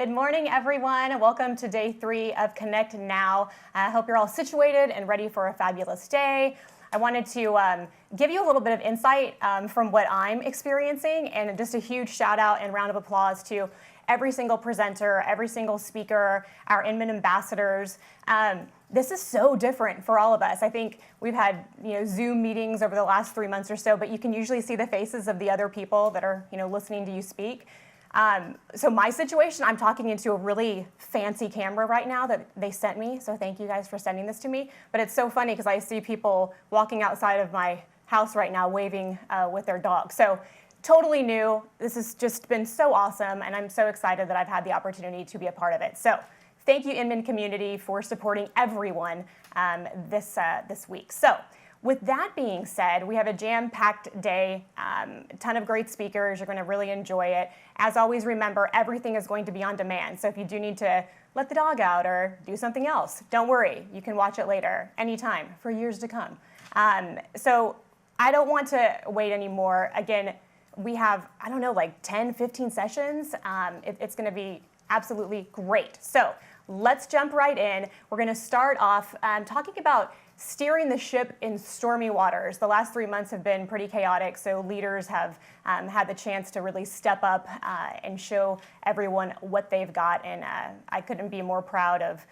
Good morning, everyone. Welcome to day 3 of Connect Now. I hope you're all situated and ready for a fabulous day. I wanted to give you a little bit of insight from what I'm experiencing, and just a huge shout out and round of applause to every single presenter, every single speaker, our Inman ambassadors. This is so different for all of us. I think we've had Zoom meetings over the last 3 months or so, but you can usually see the faces of the other people that are listening to you speak. So my situation, I'm talking into a really fancy camera right now that they sent me. So thank you guys for sending this to me. But it's so funny because I see people walking outside of my house right now waving with their dogs. So totally new. This has just been so awesome. And I'm so excited that I've had the opportunity to be a part of it. So thank you, Inman community, for supporting everyone this week. So with that being said, we have a jam-packed day, a ton of great speakers. You're going to really enjoy it. As always, remember, everything is going to be on demand. So if you do need to let the dog out or do something else, don't worry. You can watch it later, anytime, for years to come. So I don't want to wait anymore. Again, we have, I don't know, like 10, 15 sessions. It's going to be absolutely great. So let's jump right in. We're going to start off talking about steering the ship in stormy waters. The last 3 months have been pretty chaotic, so leaders have had the chance to really step up and show everyone what they've got. And I couldn't be more proud of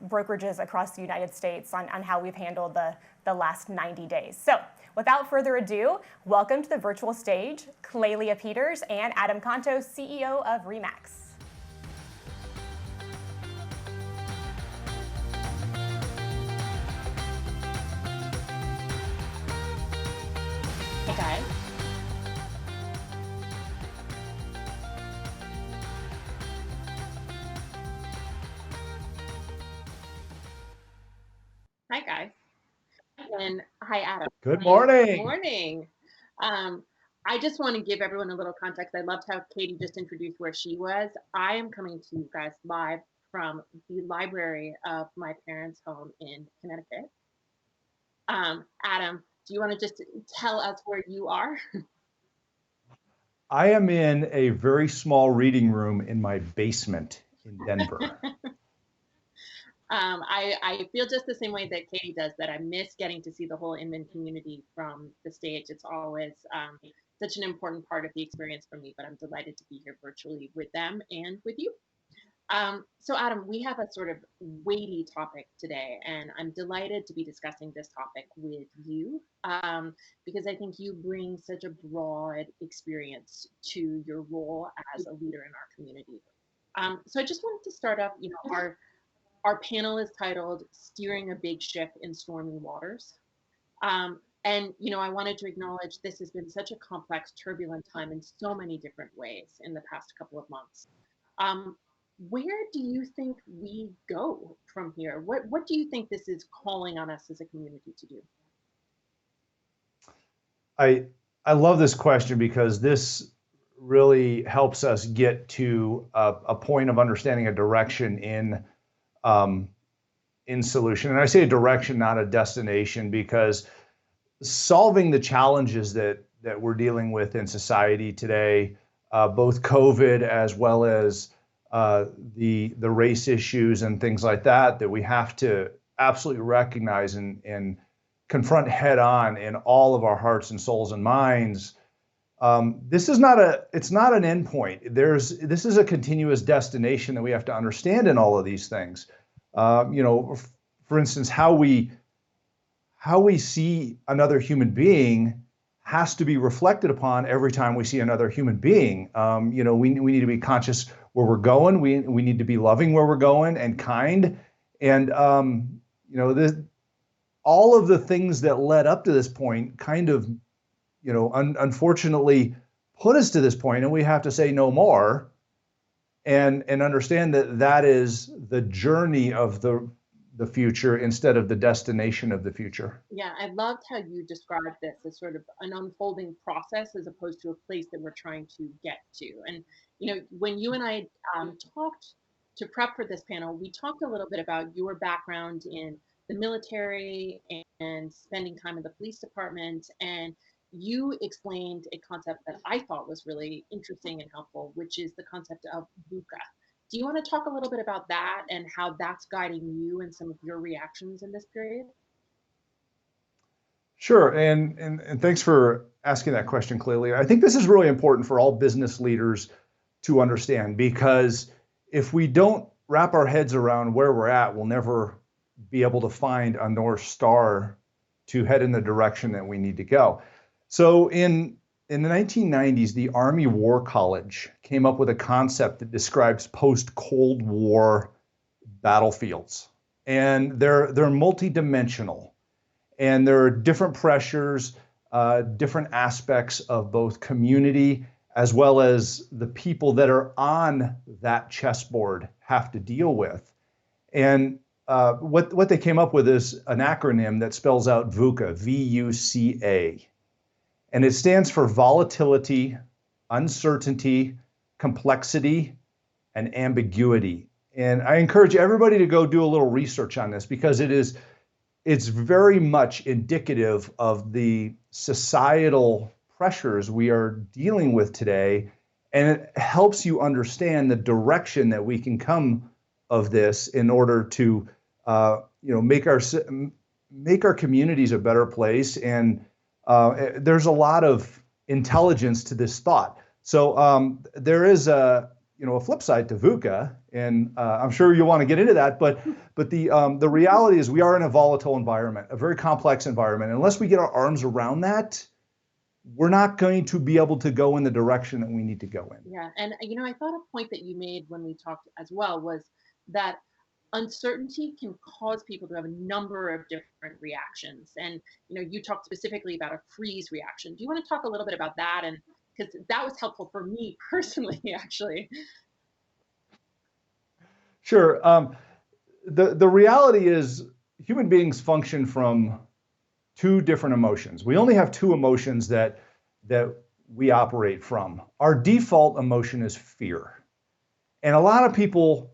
brokerages across the United States on how we've handled the last 90 days. So without further ado, welcome to the virtual stage, Claylia Peters and Adam Conto, CEO of RE/MAX. Hey guys. Hi guys. And hi Adam. Good morning. Good morning. I just want to give everyone a little context. I loved how Katie just introduced where she was. I am coming to you guys live from the library of my parents' home in Connecticut. Adam, do you want to just tell us where you are? I am in a very small reading room in my basement in Denver. I feel just the same way that Katie does, that I miss getting to see the whole Inman community from the stage. It's always such an important part of the experience for me, but I'm delighted to be here virtually with them and with you. So Adam, we have a sort of weighty topic today, and I'm delighted to be discussing this topic with you because I think you bring such a broad experience to your role as a leader in our community. So I just wanted to start off, our panel is titled Steering a Big Ship in Stormy Waters. And, I wanted to acknowledge this has been such a complex, turbulent time in so many different ways in the past couple of months. Where do you think we go from here? What do you think this is calling on us as a community to do? I love this question because this really helps us get to a point of understanding a direction in solution. And I say a direction, not a destination, because solving the challenges that we're dealing with in society today, both COVID as well as the race issues and things like that we have to absolutely recognize and confront head on in all of our hearts and souls and minds. This is it's not an endpoint. This is a continuous destination that we have to understand in all of these things. For instance, how we see another human being has to be reflected upon every time we see another human being. We need to be conscious where we're going. We need to be loving where we're going and kind. And all of the things that led up to this point kind of, unfortunately put us to this point, and we have to say no more and understand that is the journey of the future instead of the destination of the future. Yeah, I loved how you described this as sort of an unfolding process as opposed to a place that we're trying to get to. And, when you and I talked to prep for this panel, we talked a little bit about your background in the military and spending time in the police department. And you explained a concept that I thought was really interesting and helpful, which is the concept of VUCA. Do you want to talk a little bit about that and how that's guiding you and some of your reactions in this period? Sure, and thanks for asking that question, clearly. I think this is really important for all business leaders to understand, because if we don't wrap our heads around where we're at, we'll never be able to find a North Star to head in the direction that we need to go. So in the 1990s, the Army War College came up with a concept that describes post-Cold War battlefields. And they're multidimensional. And there are different pressures, different aspects of both community as well as the people that are on that chessboard have to deal with. And what they came up with is an acronym that spells out VUCA, V-U-C-A. And it stands for volatility, uncertainty, complexity, and ambiguity. And I encourage everybody to go do a little research on this, because it's very much indicative of the societal pressures we are dealing with today. And it helps you understand the direction that we can come of this in order to make our communities a better place. And there's a lot of intelligence to this thought. So there is a flip side to VUCA, and I'm sure you want to get into that. But the reality is we are in a volatile environment, a very complex environment. Unless we get our arms around that, we're not going to be able to go in the direction that we need to go in. Yeah, and I thought a point that you made when we talked as well was that uncertainty can cause people to have a number of different reactions. And you talked specifically about a freeze reaction. Do you want to talk a little bit about that? And because that was helpful for me personally, actually. Sure. The reality is human beings function from two different emotions. We only have two emotions that we operate from. Our default emotion is fear. And a lot of people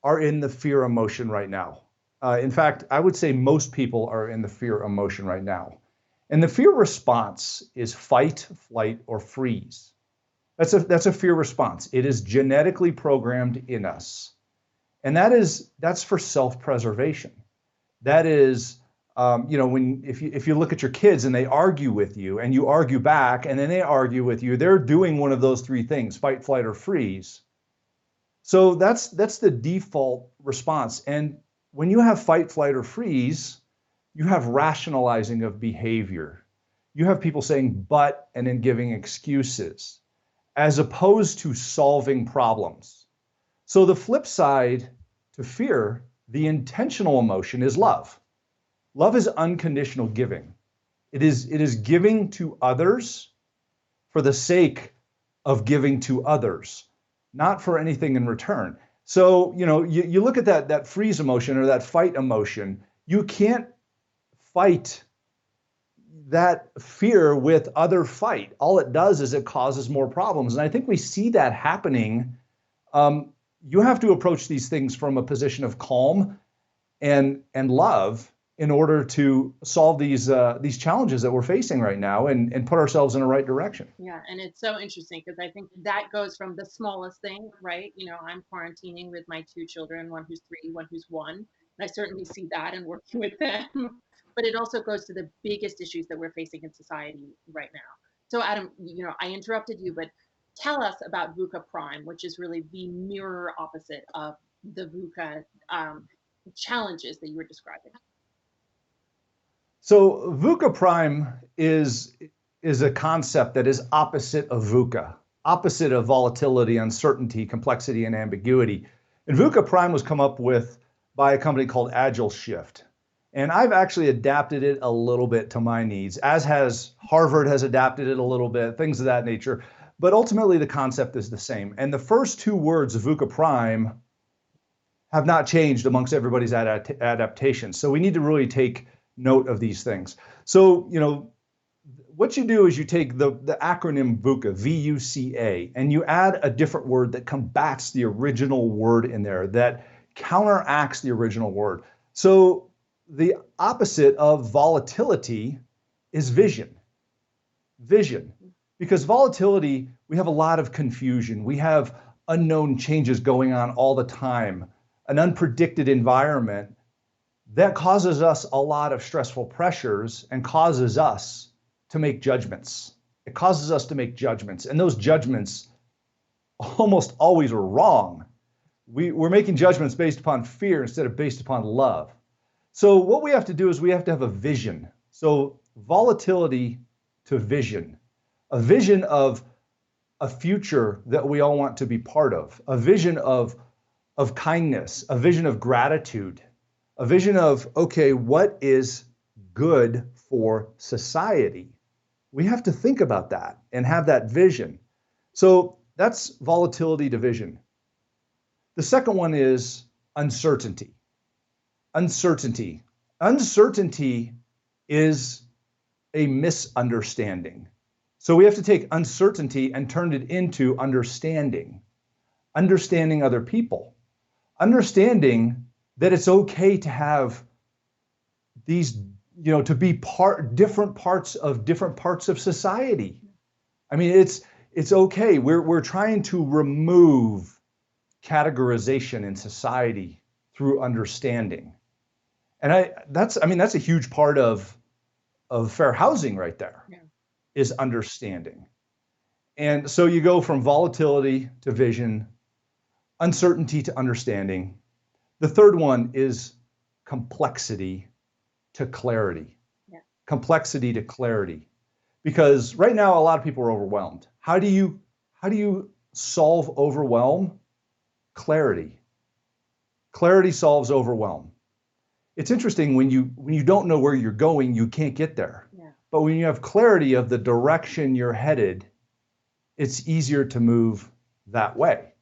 are in the fear emotion right now. In fact, I would say most people are in the fear emotion right now. And the fear response is fight, flight, or freeze. That's a fear response. It is genetically programmed in us. And that's for self-preservation. That is, if you look at your kids and they argue with you and you argue back and then they argue with you, they're doing one of those three things: fight, flight, or freeze. So that's the default response. And when you have fight, flight, or freeze, you have rationalizing of behavior. You have people saying but and then giving excuses, as opposed to solving problems. So the flip side to fear, the intentional emotion, is love. Love is unconditional giving. It is giving to others for the sake of giving to others, not for anything in return. So, you look at that freeze emotion or that fight emotion, you can't fight that fear with other fight. All it does is it causes more problems. And I think we see that happening. You have to approach these things from a position of calm and love in order to solve these challenges that we're facing right now and put ourselves in the right direction. Yeah, and it's so interesting because I think that goes from the smallest thing, right? I'm quarantining with my two children, one who's 3, one who's 1, and I certainly see that and working with them. But it also goes to the biggest issues that we're facing in society right now. So Adam, I interrupted you, but tell us about VUCA Prime, which is really the mirror opposite of the VUCA challenges that you were describing. So VUCA Prime is a concept that is opposite of VUCA, opposite of volatility, uncertainty, complexity, and ambiguity. And VUCA Prime was come up with by a company called Agile Shift. And I've actually adapted it a little bit to my needs, as has Harvard has adapted it a little bit, things of that nature. But ultimately, the concept is the same. And the first 2 words of VUCA Prime have not changed amongst everybody's adaptations. So we need to really take note of these things. So, what you do is you take the acronym VUCA, V-U-C-A, and you add a different word that combats the original word in there, that counteracts the original word. So the opposite of volatility is vision. Vision. Because volatility, we have a lot of confusion. We have unknown changes going on all the time, an unpredicted environment that causes us a lot of stressful pressures and causes us to make judgments. It causes us to make judgments, and those judgments almost always are wrong. We're making judgments based upon fear instead of based upon love. So what we have to do is we have to have a vision. So volatility to vision, a vision of a future that we all want to be part of, a vision of kindness, a vision of gratitude, a vision of, okay, what is good for society? We have to think about that and have that vision. So that's volatility to vision. The second one is uncertainty. Uncertainty. Uncertainty is a misunderstanding. So we have to take uncertainty and turn it into understanding. Understanding other people. Understanding that it's okay to have these, to be different parts of society. I mean, it's okay. We're trying to remove categorization in society through understanding. And that's a huge part of fair housing right there, is understanding. And so you go from volatility to vision, uncertainty to understanding. The third one is complexity to clarity. Yeah. Complexity to clarity. Because right now a lot of people are overwhelmed. How do you solve overwhelm? Clarity. Clarity solves overwhelm. It's interesting when you don't know where you're going, you can't get there. Yeah. But when you have clarity of the direction you're headed, it's easier to move that way.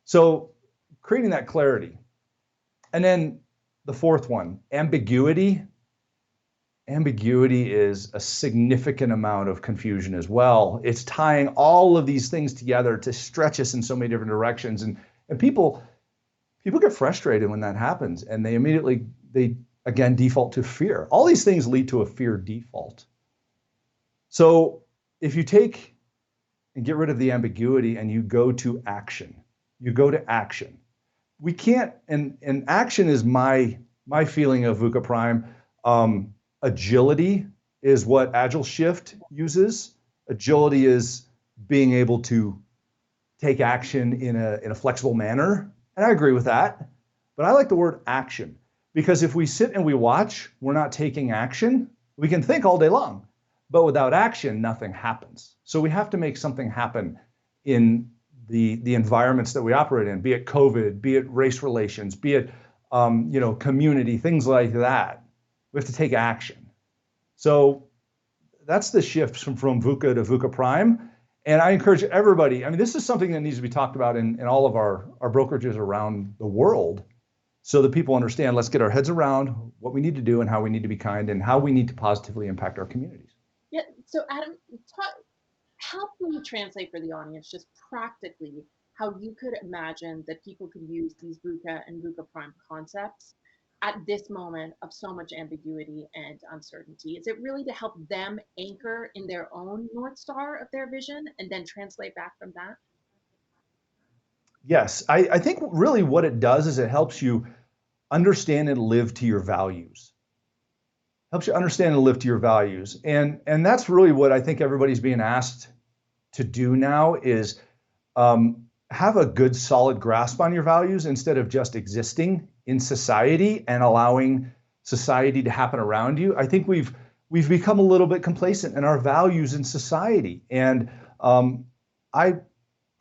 So creating that clarity. And then the fourth one, ambiguity. Ambiguity is a significant amount of confusion as well. It's tying all of these things together to stretch us in so many different directions. And people get frustrated when that happens, and they again default to fear. All these things lead to a fear default. So if you take and get rid of the ambiguity and you go to action, we can't, and action is my feeling of VUCA Prime. Agility is what Agile Shift uses. Agility is being able to take action in a flexible manner. And I agree with that. But I like the word action, because if we sit and we watch, we're not taking action. We can think all day long, but without action, nothing happens. So we have to make something happen in the environments that we operate in, be it COVID, be it race relations, be it community, things like that. We have to take action. So that's the shift from VUCA to VUCA Prime. And I encourage everybody, this is something that needs to be talked about in all of our brokerages around the world, so that people understand, let's get our heads around what we need to do and how we need to be kind and how we need to positively impact our communities. Yeah, so Adam, help me translate for the audience just practically how you could imagine that people could use these VUCA and VUCA Prime concepts at this moment of so much ambiguity and uncertainty. Is it really to help them anchor in their own North Star of their vision and then translate back from that? Yes, I think really what it does is it helps you understand and live to your values. Helps you understand and live to your values. And that's really what I think everybody's being asked to do now, is have a good solid grasp on your values instead of just existing in society and allowing society to happen around you. I think we've become a little bit complacent in our values in society. And I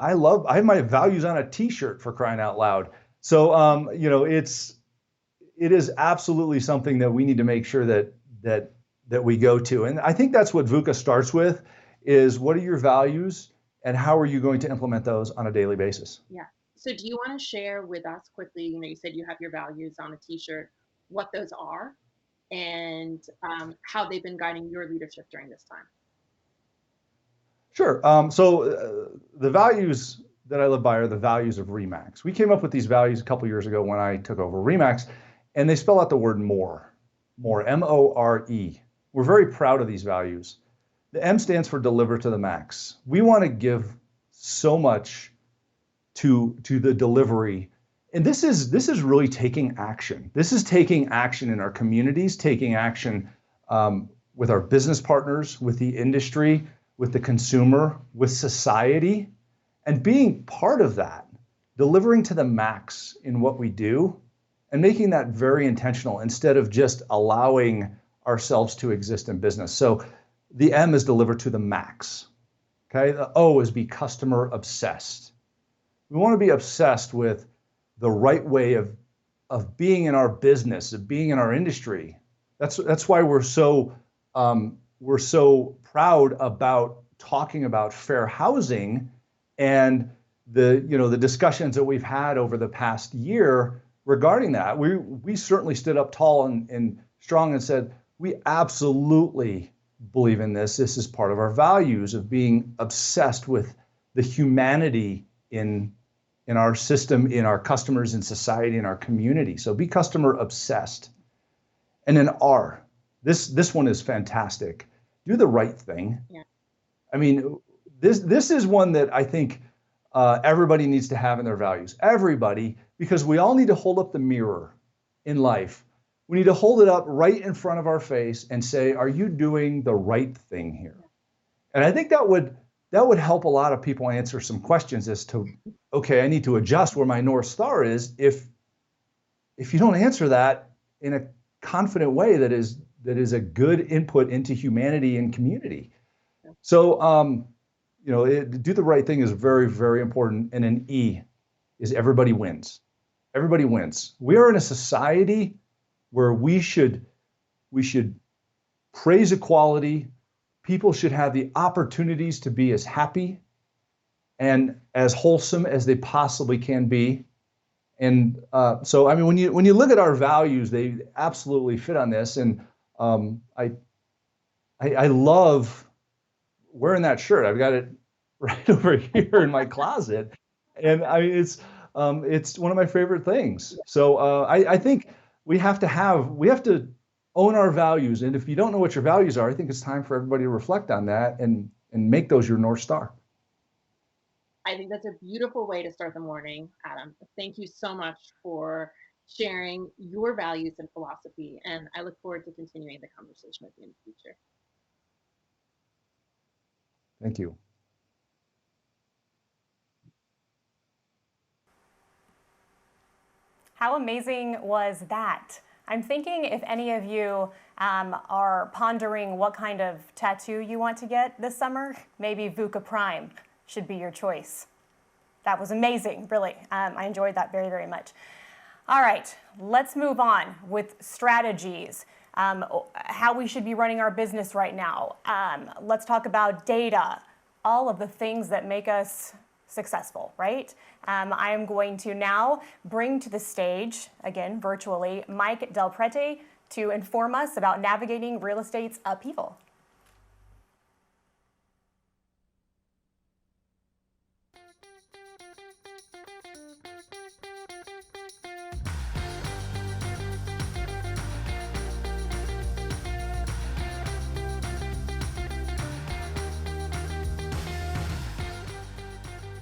have my values on a t-shirt, for crying out loud. So it is absolutely something that we need to make sure that we go to. And I think that's what VUCA starts with, is what are your values and how are you going to implement those on a daily basis? Yeah. So do you want to share with us quickly, you said you have your values on a t-shirt, what those are and how they've been guiding your leadership during this time? Sure. So the values that I live by are the values of RE/MAX. We came up with these values a couple years ago when I took over RE/MAX, and they spell out the word more, M-O-R-E. We're very proud of these values. The M stands for deliver to the max. We want to give so much to the delivery. And this is really taking action. This is taking action in our communities, taking action with our business partners, with the industry, with the consumer, with society, and being part of that, delivering to the max in what we do, and making that very intentional instead of just allowing ourselves to exist in business. So the M is deliver to the max. Okay, the O is be customer obsessed. We want to be obsessed with the right way of being in our business, of being in our industry. That's why we're so proud about talking about fair housing and the discussions that we've had over the past year regarding that. We certainly stood up tall and strong and said, we absolutely believe in this. This is part of our values of being obsessed with the humanity in our system, in our customers, in society, in our community. So be customer obsessed. And then R, this one is fantastic. Do the right thing. Yeah. I mean, this is one that I think everybody needs to have in their values. Everybody, because we all need to hold up the mirror in life. We need to hold it up right in front of our face and say, are you doing the right thing here? And I think that would help a lot of people answer some questions as to, okay, I need to adjust where my North Star is if you don't answer that in a confident way that is a good input into humanity and community. So, do the right thing is very, very important. And an E is everybody wins. Everybody wins. We are in a society where we should praise equality. People should have the opportunities to be as happy and as wholesome as they possibly can be. And so, I mean, when you look at our values, they absolutely fit on this. And I love wearing that shirt. I've got it right over here in my closet, and I mean, it's one of my favorite things. So I think we have to own our values. And if you don't know what your values are, I think it's time for everybody to reflect on that and make those your North Star. I think that's a beautiful way to start the morning, Adam. Thank you so much for sharing your values and philosophy. And I look forward to continuing the conversation with you in the future. Thank you. How amazing was that? I'm thinking if any of you are pondering what kind of tattoo you want to get this summer, maybe VUCA Prime should be your choice. That was amazing, really. I enjoyed that very, very much. All right, let's move on with strategies, how we should be running our business right now. Let's talk about data, all of the things that make us successful, right? I am going to now bring to the stage, again, virtually, Mike Del Prete to inform us about navigating real estate's upheaval.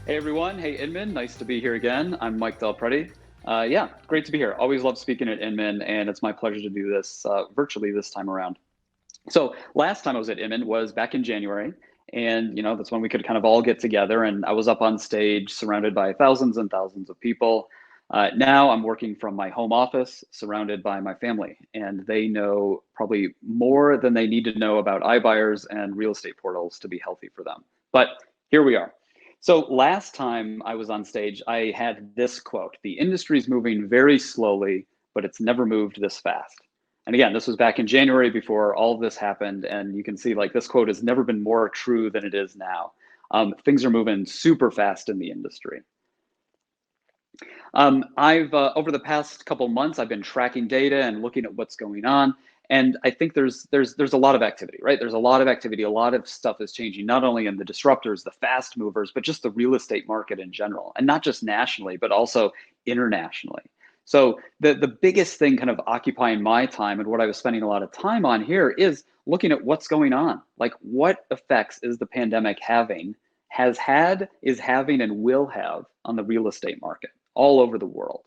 Hey everyone, hey Inman, nice to be here again. I'm Mike Del Prete. Yeah, great to be here. Always love speaking at Inman, and it's my pleasure to do this virtually this time around. So last time I was at Inman was back in January, and that's when we could kind of all get together, and I was up on stage surrounded by thousands and thousands of people. Now I'm working from my home office, surrounded by my family, and they know probably more than they need to know about iBuyers and real estate portals to be healthy for them. But here we are. So last time I was on stage, I had this quote: "The industry's moving very slowly, but it's never moved this fast." And again, this was back in January before all of this happened. And you can see like this quote has never been more true than it is now. Things are moving super fast in the industry. I've over the past couple months, I've been tracking data and looking at what's going on. And I think there's a lot of activity, right? There's a lot of activity. A lot of stuff is changing, not only in the disruptors, the fast movers, but just the real estate market in general, and not just nationally, but also internationally. So the biggest thing kind of occupying my time and what I was spending a lot of time on here is looking at what's going on. Like, what effects is the pandemic having has had, is having, and will have on the real estate market all over the world.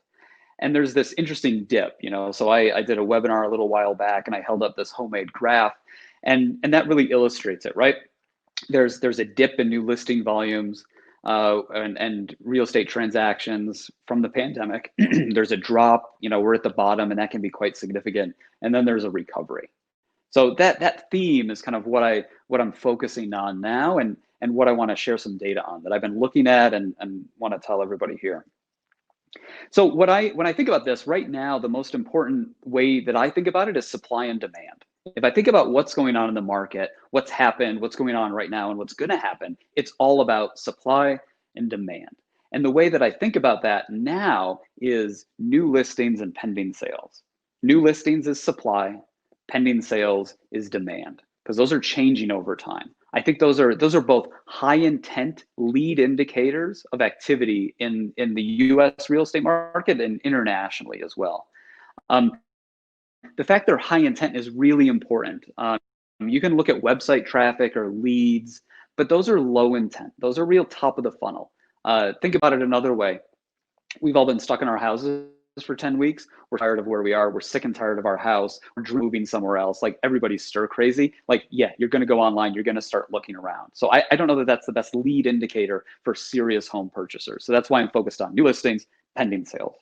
And there's this interesting dip, so I did a webinar a little while back and I held up this homemade graph, and that really illustrates it, right? There's a dip in new listing volumes and real estate transactions from the pandemic. There's a drop, we're at the bottom, and that can be quite significant. And then there's a recovery. So that theme is kind of what I'm focusing on now, and what I want to share some data on that I've been looking at and want to tell everybody here. So when I think about this right now, the most important way that I think about it is supply and demand. If I think about what's going on in the market, what's happened, what's going on right now, and what's going to happen, it's all about supply and demand. And the way that I think about that now is new listings and pending sales. New listings is supply, pending sales is demand, because those are changing over time. I think those are both high intent lead indicators of activity in the US real estate market and internationally as well. The fact they're high intent is really important. You can look at website traffic or leads, but those are low intent. Those are real top of the funnel. Think about it another way. We've all been stuck in our houses for 10 weeks. We're tired of where we are. We're sick and tired of our house. We're moving somewhere else. Like, everybody's stir crazy. Like, yeah, you're going to go online. You're going to start looking around. So I don't know that that's the best lead indicator for serious home purchasers. So that's why I'm focused on new listings, pending sales.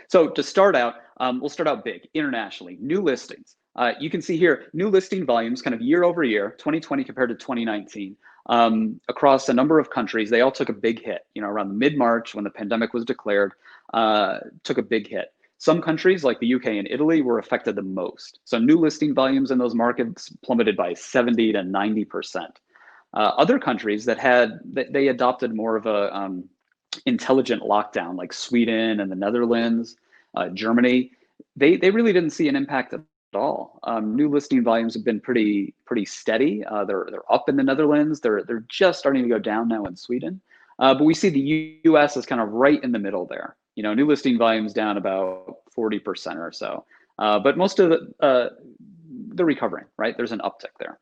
So to start out, we'll start out big internationally. New listings. You can see here new listing volumes kind of year over year, 2020 compared to 2019. Across a number of countries, they all took a big hit. Around mid-March when the pandemic was declared, took a big hit. Some countries like the UK and Italy were affected the most. So new listing volumes in those markets plummeted by 70 to 90%. Other countries they adopted more of a intelligent lockdown, like Sweden and the Netherlands, Germany, they really didn't see an impact at all. New listing volumes have been pretty steady. They're up in the Netherlands. They're just starting to go down now in Sweden. But we see the US is kind of right in the middle there. New listing volumes down about 40% or so. But most of they're recovering, right? There's an uptick there.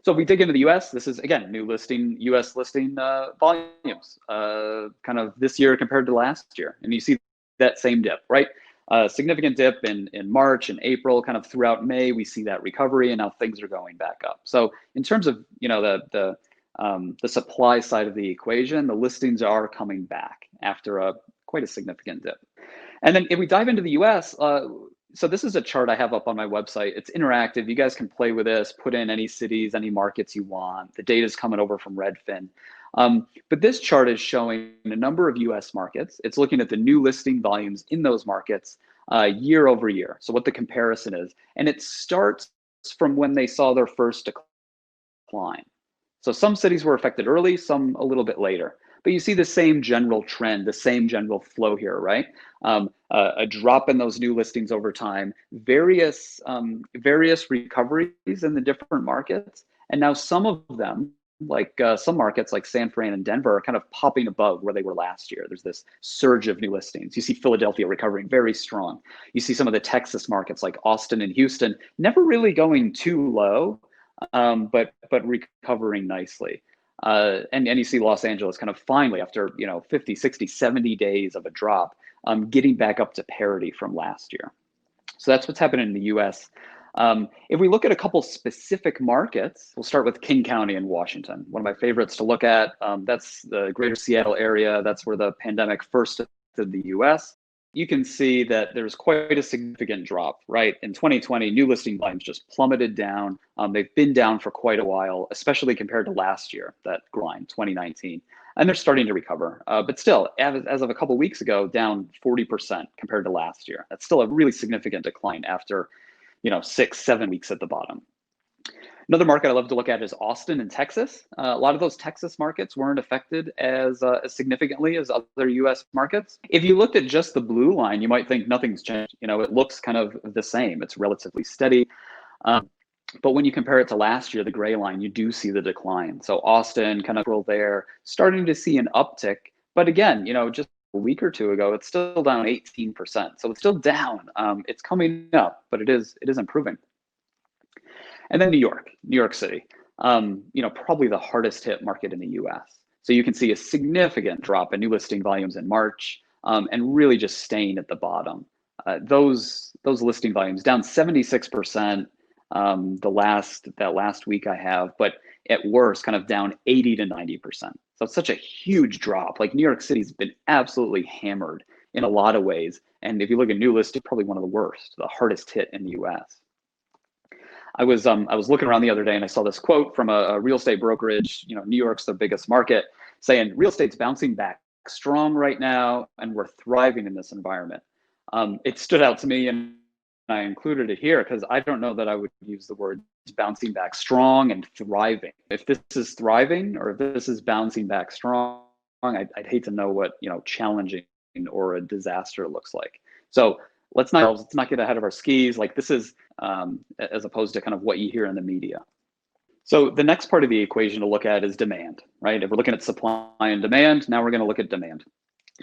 So if we dig into the US, this is, again, new listing, US listing volumes, kind of this year compared to last year. And you see that same dip, right? Significant dip in March and April, kind of throughout May, we see that recovery, and now things are going back up. So in terms of, the supply side of the equation, the listings are coming back after quite a significant dip. And then if we dive into the US, so this is a chart I have up on my website. It's interactive. You guys can play with this, put in any cities, any markets you want. The data is coming over from Redfin. But this chart is showing a number of US markets. It's looking at the new listing volumes in those markets year over year. So what the comparison is. And it starts from when they saw their first decline. So some cities were affected early, some a little bit later. But you see the same general trend, the same general flow here, right? A drop in those new listings over time, various recoveries in the different markets. And now some of them, like some markets like San Fran and Denver, are kind of popping above where they were last year. There's this surge of new listings. You see Philadelphia recovering very strong. You see some of the Texas markets like Austin and Houston never really going too low, but recovering nicely. And you see Los Angeles kind of finally, after 50, 60, 70 days of a drop, getting back up to parity from last year. So that's what's happening in the US. If we look at a couple specific markets, we'll start with King County in Washington. One of my favorites to look at. That's the greater Seattle area. That's where the pandemic first hit the US. You can see that there's quite a significant drop, right? In 2020, new listing volumes just plummeted down. They've been down for quite a while, especially compared to last year, that grind, 2019. And they're starting to recover. But still, as of a couple weeks ago, down 40% compared to last year. That's still a really significant decline after 6-7 weeks at the bottom. Another market I love to look at is Austin in Texas. A lot of those Texas markets weren't affected as significantly as other US markets. If you looked at just the blue line, you might think nothing's changed. It looks kind of the same. It's relatively steady. But when you compare it to last year, the gray line, you do see the decline. So Austin kind of there, starting to see an uptick. But again, just a week or two ago, it's still down 18%. So it's still down. It's coming up, but it is improving. And then New York City. probably the hardest hit market in the US. So you can see a significant drop in new listing volumes in March, and really just staying at the bottom. Those listing volumes down 76%, that last week I have, but at worst kind of down 80 to 90%. So it's such a huge drop. Like New York City's been absolutely hammered in a lot of ways. And if you look at new listing, probably one of the worst, the hardest hit in the US. I was looking around the other day and I saw this quote from a real estate brokerage, New York's the biggest market, saying real estate's bouncing back strong right now and we're thriving in this environment. It stood out to me and I included it here because I don't know that I would use the word bouncing back strong and thriving. If this is thriving or if this is bouncing back strong, I'd hate to know what challenging or a disaster looks like. So let's not get ahead of our skis. Like this is as opposed to kind of what you hear in the media. So the next part of the equation to look at is demand, right? If we're looking at supply and demand, now we're going to look at demand.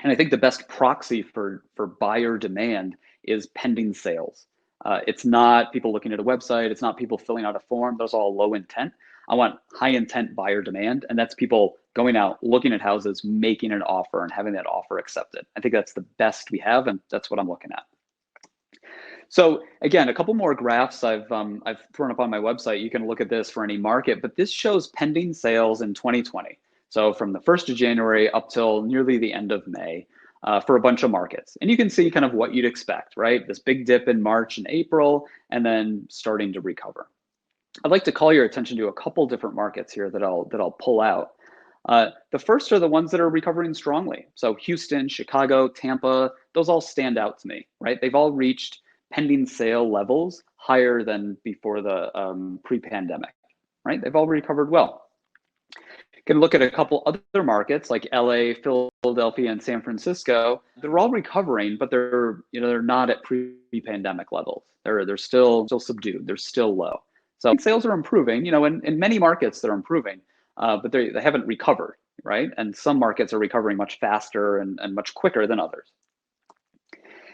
And I think the best proxy for buyer demand is pending sales. It's not people looking at a website. It's not people filling out a form. Those are all low intent. I want high intent buyer demand. And that's people going out, looking at houses, making an offer and having that offer accepted. I think that's the best we have. And that's what I'm looking at. So again, a couple more graphs I've thrown up on my website. You can look at this for any market, but this shows pending sales in 2020. So from the 1st of January up till nearly the end of May for a bunch of markets. And you can see kind of what you'd expect, right? This big dip in March and April, and then starting to recover. I'd like to call your attention to a couple different markets here that I'll pull out. The first are the ones that are recovering strongly. So Houston, Chicago, Tampa, those all stand out to me, right? They've all reached pending sale levels higher than before the pre-pandemic, right? They've all recovered well. You can look at a couple other markets like LA, Philadelphia, and San Francisco. They're all recovering, but they're not at pre-pandemic levels. They're still subdued. They're still low. So sales are improving. In many markets they're improving, but they haven't recovered, right? And some markets are recovering much faster and much quicker than others.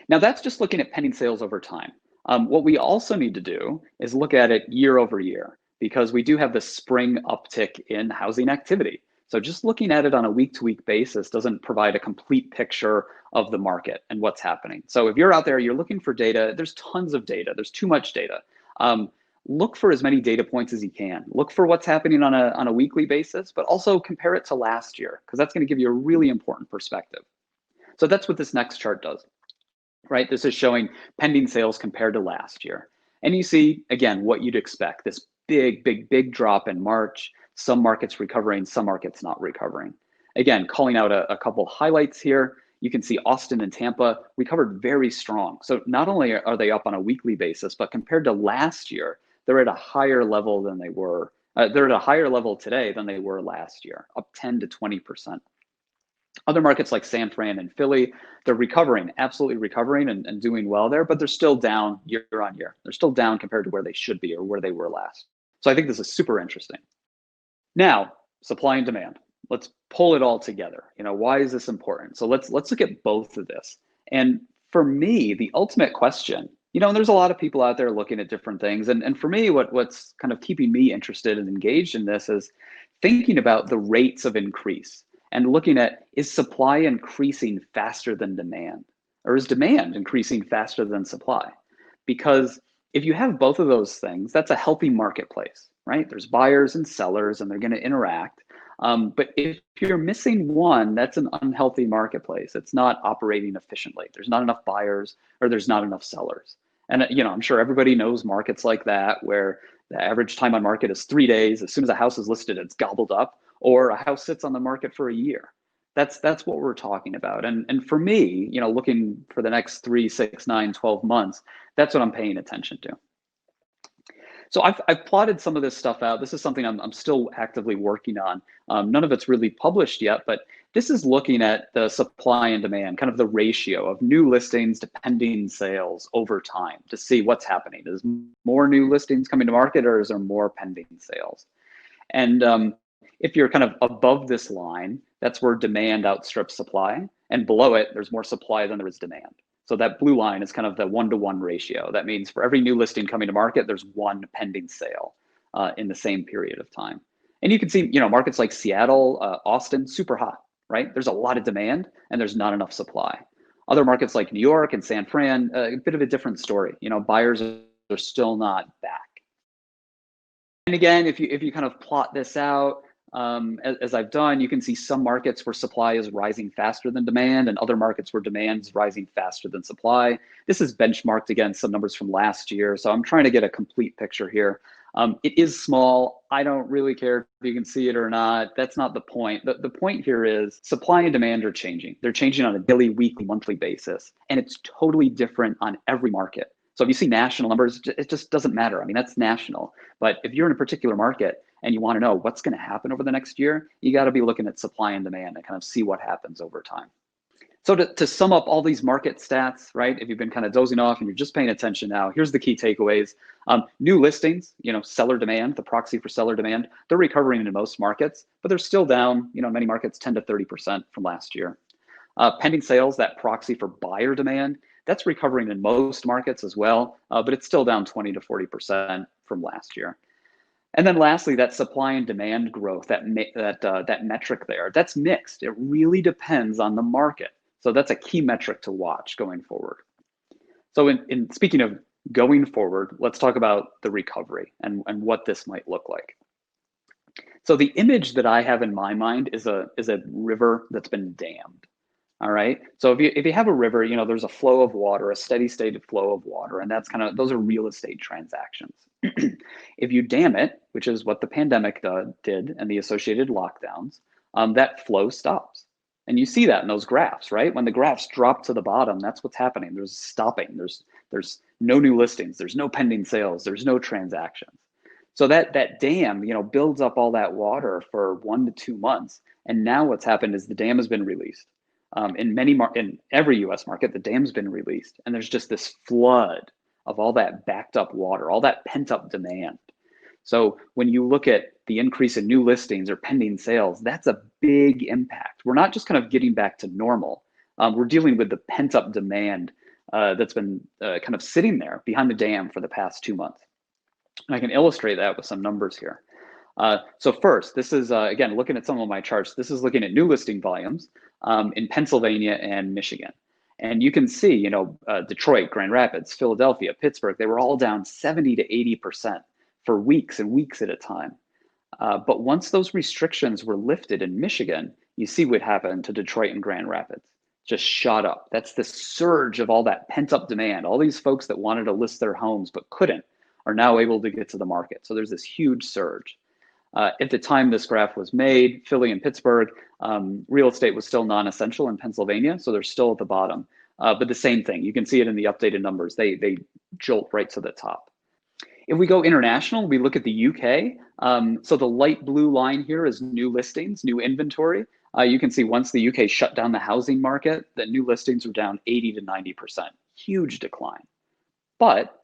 Now that's just looking at pending sales over time. What we also need to do is look at it year over year, because we do have the spring uptick in housing activity. So just looking at it on a week-to-week basis doesn't provide a complete picture of the market and what's happening. So if you're out there, you're looking for data, there's tons of data, there's too much data. Look for as many data points as you can. Look for what's happening on a weekly basis, but also compare it to last year, because that's going to give you a really important perspective. So that's what this next chart does. Right, this is showing pending sales compared to last year. And you see, again, what you'd expect, this big drop in March, some markets recovering, some markets not recovering. Again, calling out a couple highlights here, you can see Austin and Tampa recovered very strong. So not only are they up on a weekly basis, but compared to last year, they're at a higher level than they were. They're at a higher level today than they were last year, up 10 to 20%. Other markets like San Fran and Philly, they're recovering, absolutely recovering and doing well there, but they're still down year on year. They're still down compared to where they should be or where they were last. So I think this is super interesting. Now, supply and demand. Let's pull it all together. Why is this important? So let's look at both of this. And for me, the ultimate question, and there's a lot of people out there looking at different things. And for me, what's kind of keeping me interested and engaged in this is thinking about the rates of increase. And looking at, is supply increasing faster than demand? Or is demand increasing faster than supply? Because if you have both of those things, that's a healthy marketplace, right? There's buyers and sellers and they're going to interact. But if you're missing one, that's an unhealthy marketplace. It's not operating efficiently. There's not enough buyers or there's not enough sellers. And I'm sure everybody knows markets like that where the average time on market is 3 days. As soon as a house is listed, it's gobbled up. Or a house sits on the market for a year. That's what we're talking about. And for me, looking for the next 3, 6, 9, 12 months, that's what I'm paying attention to. So I've plotted some of this stuff out. This is something I'm still actively working on. None of it's really published yet, but this is looking at the supply and demand, kind of the ratio of new listings to pending sales over time to see what's happening. Is more new listings coming to market or is there more pending sales? And if you're kind of above this line, that's where demand outstrips supply. And below it, there's more supply than there is demand. So that blue line is kind of the 1-to-1 ratio. That means for every new listing coming to market, there's one pending sale. in the same period of time. And you can see, markets like Seattle, Austin, super hot, right? There's a lot of demand and there's not enough supply. Other markets like New York and San Fran, a bit of a different story. Buyers are still not back. And again, if you kind of plot this out, as I've done, you can see some markets where supply is rising faster than demand and other markets where demand is rising faster than supply. This is benchmarked against some numbers from last year. So I'm trying to get a complete picture here. It is small. I don't really care if you can see it or not. That's not the point. The point here is supply and demand are changing. They're changing on a daily, weekly, monthly basis. And it's totally different on every market. So if you see national numbers, it just doesn't matter. I mean, that's national. But if you're in a particular market and you want to know what's going to happen over the next year, you got to be looking at supply and demand and kind of see what happens over time. So to sum up all these market stats, right, if you've been kind of dozing off and you're just paying attention now, here's the key takeaways. New listings, seller demand, the proxy for seller demand, they're recovering in most markets, but they're still down, many markets 10 to 30% from last year. Pending sales, that proxy for buyer demand, that's recovering in most markets as well, but it's still down 20 to 40% from last year. And then lastly, that supply and demand growth, that metric there, that's mixed. It really depends on the market. So that's a key metric to watch going forward. So in speaking of going forward, let's talk about the recovery and what this might look like. So the image that I have in my mind is a river that's been dammed. All right. So if you have a river, there's a flow of water, a steady state flow of water, and those are real estate transactions. If you dam it, which is what the pandemic did and the associated lockdowns, that flow stops. And you see that in those graphs, right? When the graphs drop to the bottom, that's what's happening. There's stopping. There's no new listings. There's no pending sales. There's no transactions. So that dam, builds up all that water for 1 to 2 months. And now what's happened is the dam has been released. In every U.S. market, the dam's been released, and there's just this flood of all that backed up water, all that pent up demand. So when you look at the increase in new listings or pending sales, that's a big impact. We're not just kind of getting back to normal. We're dealing with the pent up demand that's been kind of sitting there behind the dam for the past 2 months. And I can illustrate that with some numbers here. So first, this is, again, looking at some of my charts, this is looking at new listing volumes in Pennsylvania and Michigan. And you can see, Detroit, Grand Rapids, Philadelphia, Pittsburgh, they were all down 70 to 80% for weeks and weeks at a time. But once those restrictions were lifted in Michigan, you see what happened to Detroit and Grand Rapids. Just shot up. That's the surge of all that pent up demand. All these folks that wanted to list their homes but couldn't are now able to get to the market. So there's this huge surge. At the time this graph was made, Philly and Pittsburgh, real estate was still non-essential in Pennsylvania, so they're still at the bottom. But the same thing, you can see it in the updated numbers. They jolt right to the top. If we go international, we look at the UK. So the light blue line here is new listings, new inventory. You can see once the UK shut down the housing market, that new listings were down 80 to 90%, huge decline. But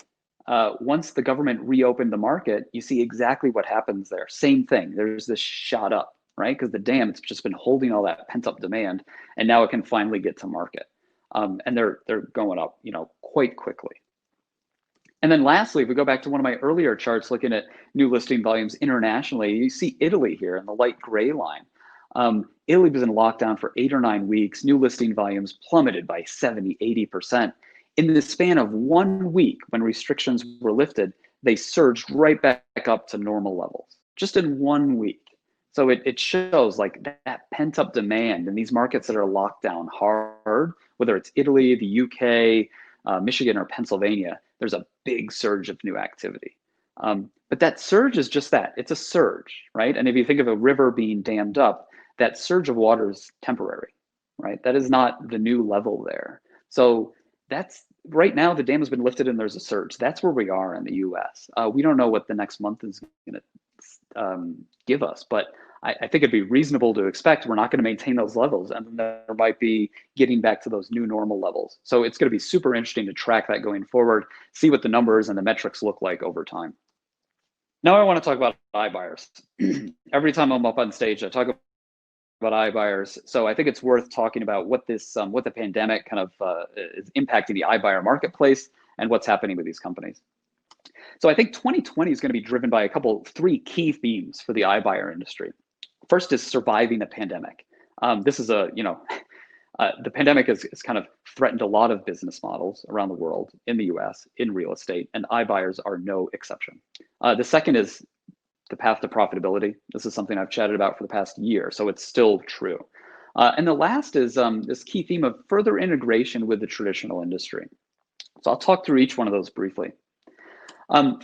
once the government reopened the market, you see exactly what happens there. Same thing, there's this shot up, right? Because the dam, it's just been holding all that pent up demand, and now it can finally get to market. And they're going up, quite quickly. And then lastly, if we go back to one of my earlier charts looking at new listing volumes internationally, you see Italy here in the light gray line. Italy was in lockdown for 8 or 9 weeks. New listing volumes plummeted by 70, 80%. In the span of 1 week, when restrictions were lifted, they surged right back up to normal levels, just in 1 week. So it shows like that pent up demand in these markets that are locked down hard, whether it's Italy, the UK, Michigan, or Pennsylvania, there's a big surge of new activity. But that surge is just that, it's a surge, right? And if you think of a river being dammed up, that surge of water is temporary, right? That is not the new level there. So that's right now, the dam has been lifted and there's a surge. That's where we are in the US. We don't know what the next month is going to give us, but I think it'd be reasonable to expect we're not going to maintain those levels, and there might be getting back to those new normal levels. So it's going to be super interesting to track that going forward, see what the numbers and the metrics look like over time. Now I want to talk about iBuyers. Every time I'm up on stage, I talk about iBuyers. So I think it's worth talking about what the pandemic kind of is impacting the iBuyer marketplace and what's happening with these companies. So I think 2020 is going to be driven by three key themes for the iBuyer industry. First is surviving a pandemic. This is the pandemic has kind of threatened a lot of business models around the world, in the US, in real estate, and iBuyers are no exception. The second is the path to profitability. This is something I've chatted about for the past year, so it's still true. And the last is this key theme of further integration with the traditional industry. So I'll talk through each one of those briefly.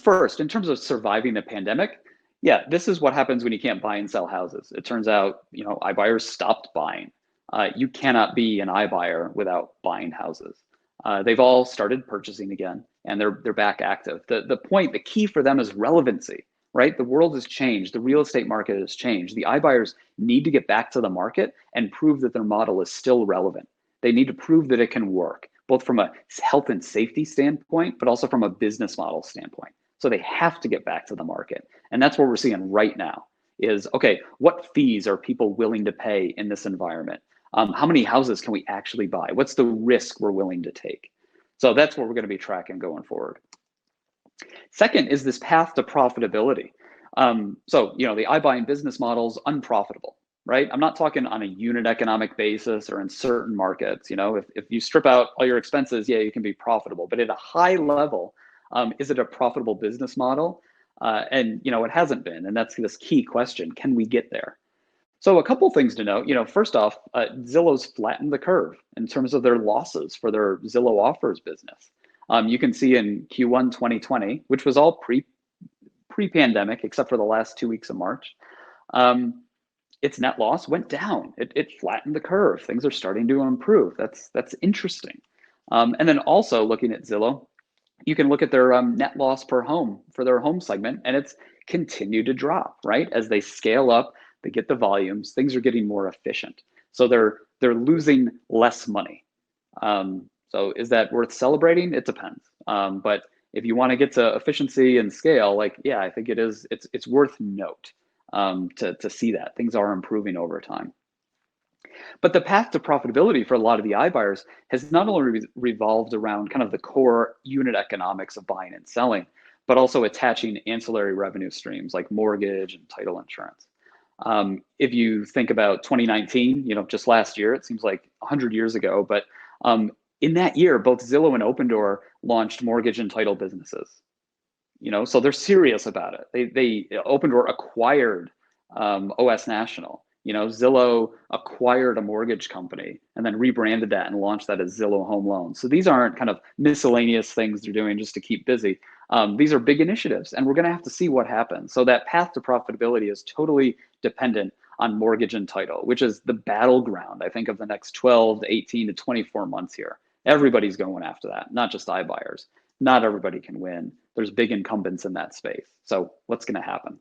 First, in terms of surviving the pandemic, yeah, this is what happens when you can't buy and sell houses. It turns out, iBuyers stopped buying. You cannot be an iBuyer without buying houses. They've all started purchasing again, and they're back active. The key for them is relevancy, right? The world has changed. The real estate market has changed. The iBuyers need to get back to the market and prove that their model is still relevant. They need to prove that it can work, both from a health and safety standpoint, but also from a business model standpoint. So they have to get back to the market. And that's what we're seeing right now is, okay, what fees are people willing to pay in this environment? How many houses can we actually buy? What's the risk we're willing to take? So that's what we're going to be tracking going forward. Second is this path to profitability. The iBuying business model is unprofitable, right? I'm not talking on a unit economic basis or in certain markets. If you strip out all your expenses, yeah, you can be profitable. But at a high level, is it a profitable business model? It hasn't been. And that's this key question. Can we get there? So a couple things to note. First off, Zillow's flattened the curve in terms of their losses for their Zillow Offers business. You can see in Q1 2020, which was all pre-pandemic, except for the last 2 weeks of March, its net loss went down. It flattened the curve. Things are starting to improve. That's interesting. And then also looking at Zillow, you can look at their net loss per home for their home segment, and it's continued to drop, right? As they scale up, they get the volumes, things are getting more efficient. So they're losing less money. So is that worth celebrating? It depends. But if you want to get to efficiency and scale, I think it is. It's worth note to see that things are improving over time. But the path to profitability for a lot of the iBuyers has not only revolved around kind of the core unit economics of buying and selling, but also attaching ancillary revenue streams like mortgage and title insurance. If you think about 2019, just last year, it seems like 100 years ago, but in that year, both Zillow and Opendoor launched mortgage and title businesses. So they're serious about it. Opendoor acquired OS National. Zillow acquired a mortgage company and then rebranded that and launched that as Zillow Home Loans. So these aren't kind of miscellaneous things they're doing just to keep busy. These are big initiatives, and we're going to have to see what happens. So that path to profitability is totally dependent on mortgage and title, which is the battleground, I think, of the next 12 to 18 to 24 months here. Everybody's going after that, not just iBuyers. Not everybody can win. There's big incumbents in that space. So what's going to happen?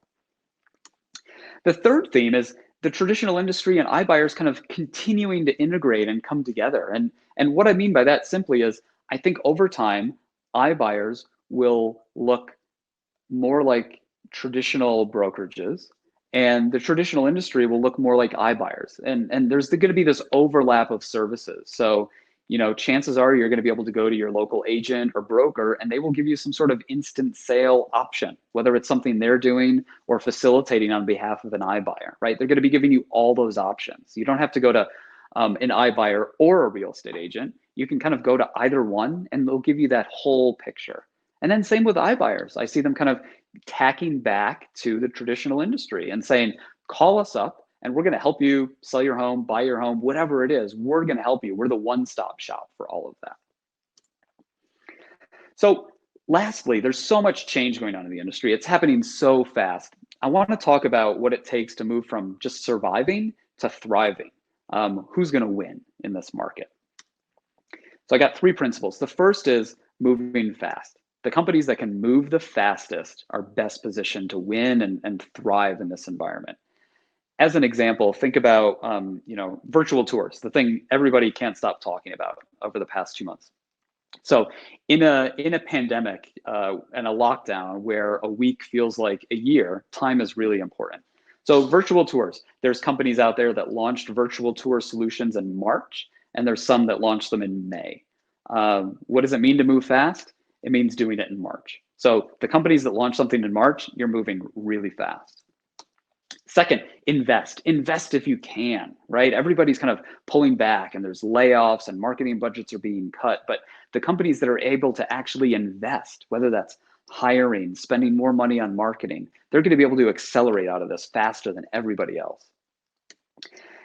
The third theme is the traditional industry and iBuyers kind of continuing to integrate and come together. And what I mean by that simply is, I think over time, iBuyers will look more like traditional brokerages, and the traditional industry will look more like iBuyers. And there's going to be this overlap of services. So, chances are you're going to be able to go to your local agent or broker, and they will give you some sort of instant sale option, whether it's something they're doing or facilitating on behalf of an iBuyer, right? They're going to be giving you all those options. You don't have to go to an iBuyer or a real estate agent. You can kind of go to either one, and they'll give you that whole picture. And then same with iBuyers. I see them kind of tacking back to the traditional industry and saying, call us up and we're going to help you sell your home, buy your home, whatever it is. We're going to help you. We're the one-stop shop for all of that. So lastly, there's so much change going on in the industry. It's happening so fast. I want to talk about what it takes to move from just surviving to thriving. Who's going to win in this market? So I got 3 principles. The first is moving fast. The companies that can move the fastest are best positioned to win and thrive in this environment. As an example, think about virtual tours, the thing everybody can't stop talking about over the past 2 months. So in a pandemic and a lockdown where a week feels like a year, time is really important. So virtual tours, there's companies out there that launched virtual tour solutions in March, and there's some that launched them in May. What does it mean to move fast? It means doing it in March. So the companies that launch something in March, you're moving really fast. Second, invest if you can, right? Everybody's kind of pulling back and there's layoffs and marketing budgets are being cut. But the companies that are able to actually invest, whether that's hiring, spending more money on marketing, they're going to be able to accelerate out of this faster than everybody else.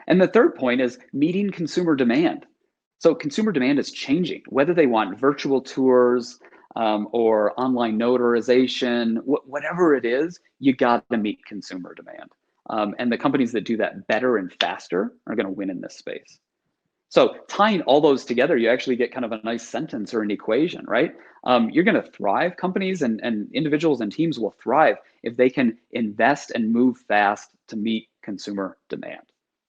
And the third point is meeting consumer demand. So consumer demand is changing, whether they want virtual tours or online notarization, whatever it is, you got to meet consumer demand. And the companies that do that better and faster are going to win in this space. So tying all those together, you actually get kind of a nice sentence or an equation, right? You're going to thrive. Companies and individuals and teams will thrive if they can invest and move fast to meet consumer demand.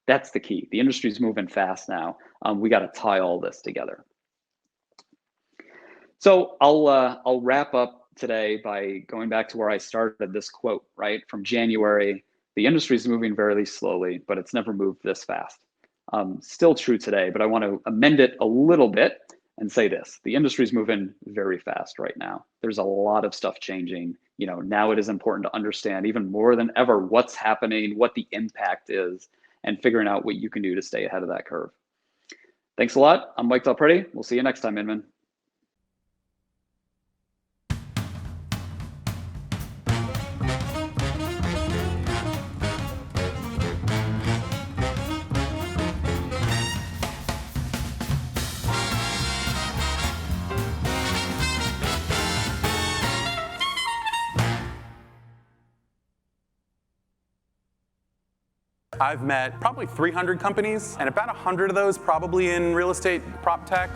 That's the key. The industry's moving fast now. We got to tie all this together. So I'll wrap up today by going back to where I started, this quote, right, from January. The industry is moving very slowly, but it's never moved this fast. Still true today, but I want to amend it a little bit and say this: the industry is moving very fast right now. There's a lot of stuff changing. You know, now it is important to understand even more than ever what's happening, what the impact is, and figuring out what you can do to stay ahead of that curve. Thanks a lot. I'm Mike Del Prete. We'll see you next time, Inman. I've met probably 300 companies, and about 100 of those probably in real estate, prop tech.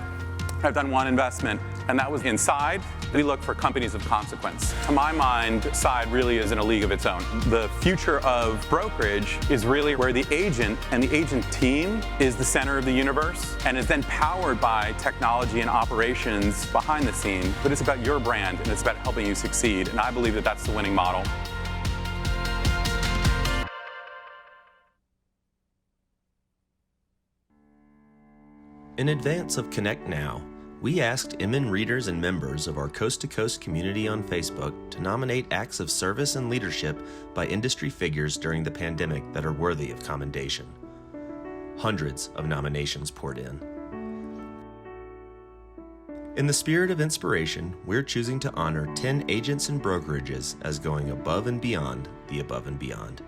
I've done one investment, and that was in Side. We look for companies of consequence. To my mind, Side really is in a league of its own. The future of brokerage is really where the agent and the agent team is the center of the universe and is then powered by technology and operations behind the scene. But it's about your brand, and it's about helping you succeed, and I believe that that's the winning model. In advance of Connect Now, we asked Inman readers and members of our Coast to Coast community on Facebook to nominate acts of service and leadership by industry figures during the pandemic that are worthy of commendation. Hundreds of nominations poured in. In the spirit of inspiration, we're choosing to honor 10 agents and brokerages as going above and beyond the above and beyond.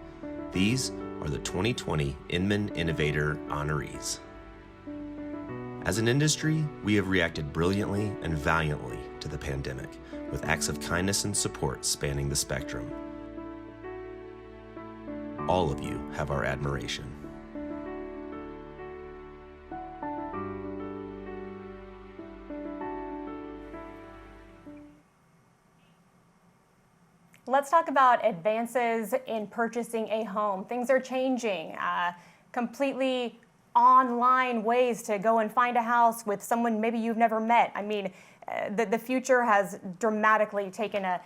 These are the 2020 Inman Innovator honorees. As an industry, we have reacted brilliantly and valiantly to the pandemic, with acts of kindness and support spanning the spectrum. All of you have our admiration. Let's talk about advances in purchasing a home. Things are changing. Completely online ways to go and find a house with someone maybe you've never met. I mean, the future has dramatically taken a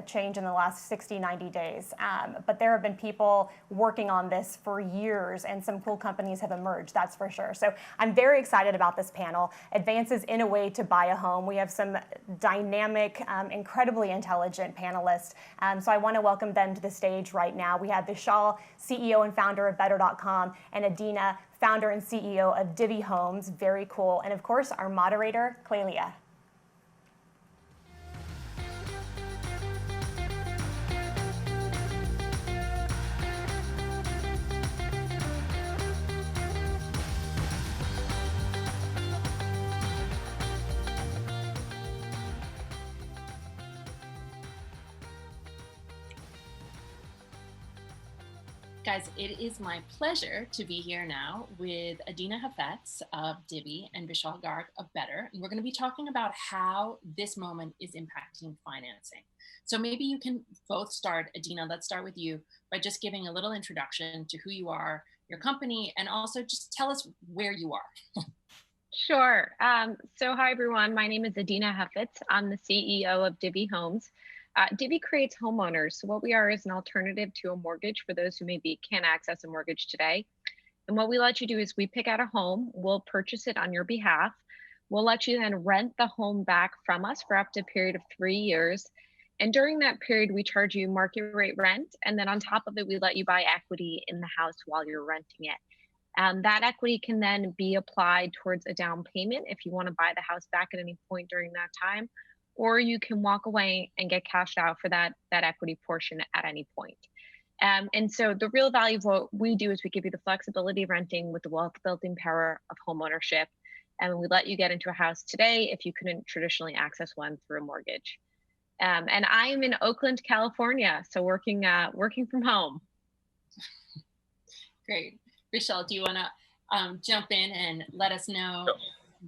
change in the last 60, 90 days. But there have been people working on this for years, and some cool companies have emerged, that's for sure. So I'm very excited about this panel, Advances in a Way to Buy a Home. We have some dynamic, incredibly intelligent panelists. So I want to welcome them to the stage right now. We have Vishal, CEO and founder of Better.com, and Adina, founder and CEO of Divvy Homes. Very cool. And of course, our moderator, Clelia. Guys, it is my pleasure to be here now with Adina Hafetz of Divvy and Vishal Garg of Better. And we're going to be talking about how this moment is impacting financing. So maybe you can both start. Adina, let's start with you by just giving a little introduction to who you are, your company, and also just tell us where you are. Sure. So hi, everyone. My name is Adina Hafetz. I'm the CEO of Divvy Homes. Divvy creates homeowners. So what we are is an alternative to a mortgage for those who maybe can't access a mortgage today. And what we let you do is we pick out a home, we'll purchase it on your behalf. We'll let you then rent the home back from us for up to a period of 3 years. And during that period, we charge you market rate rent. And then on top of it, we let you buy equity in the house while you're renting it. That equity can then be applied towards a down payment if you want to buy the house back at any point during that time, or you can walk away and get cashed out for that equity portion at any point. And so the real value of what we do is we give you the flexibility of renting with the wealth building power of home ownership. And we let you get into a house today if you couldn't traditionally access one through a mortgage. And I am in Oakland, California, so working from home. Great. Vishal, do you want to jump in and let us know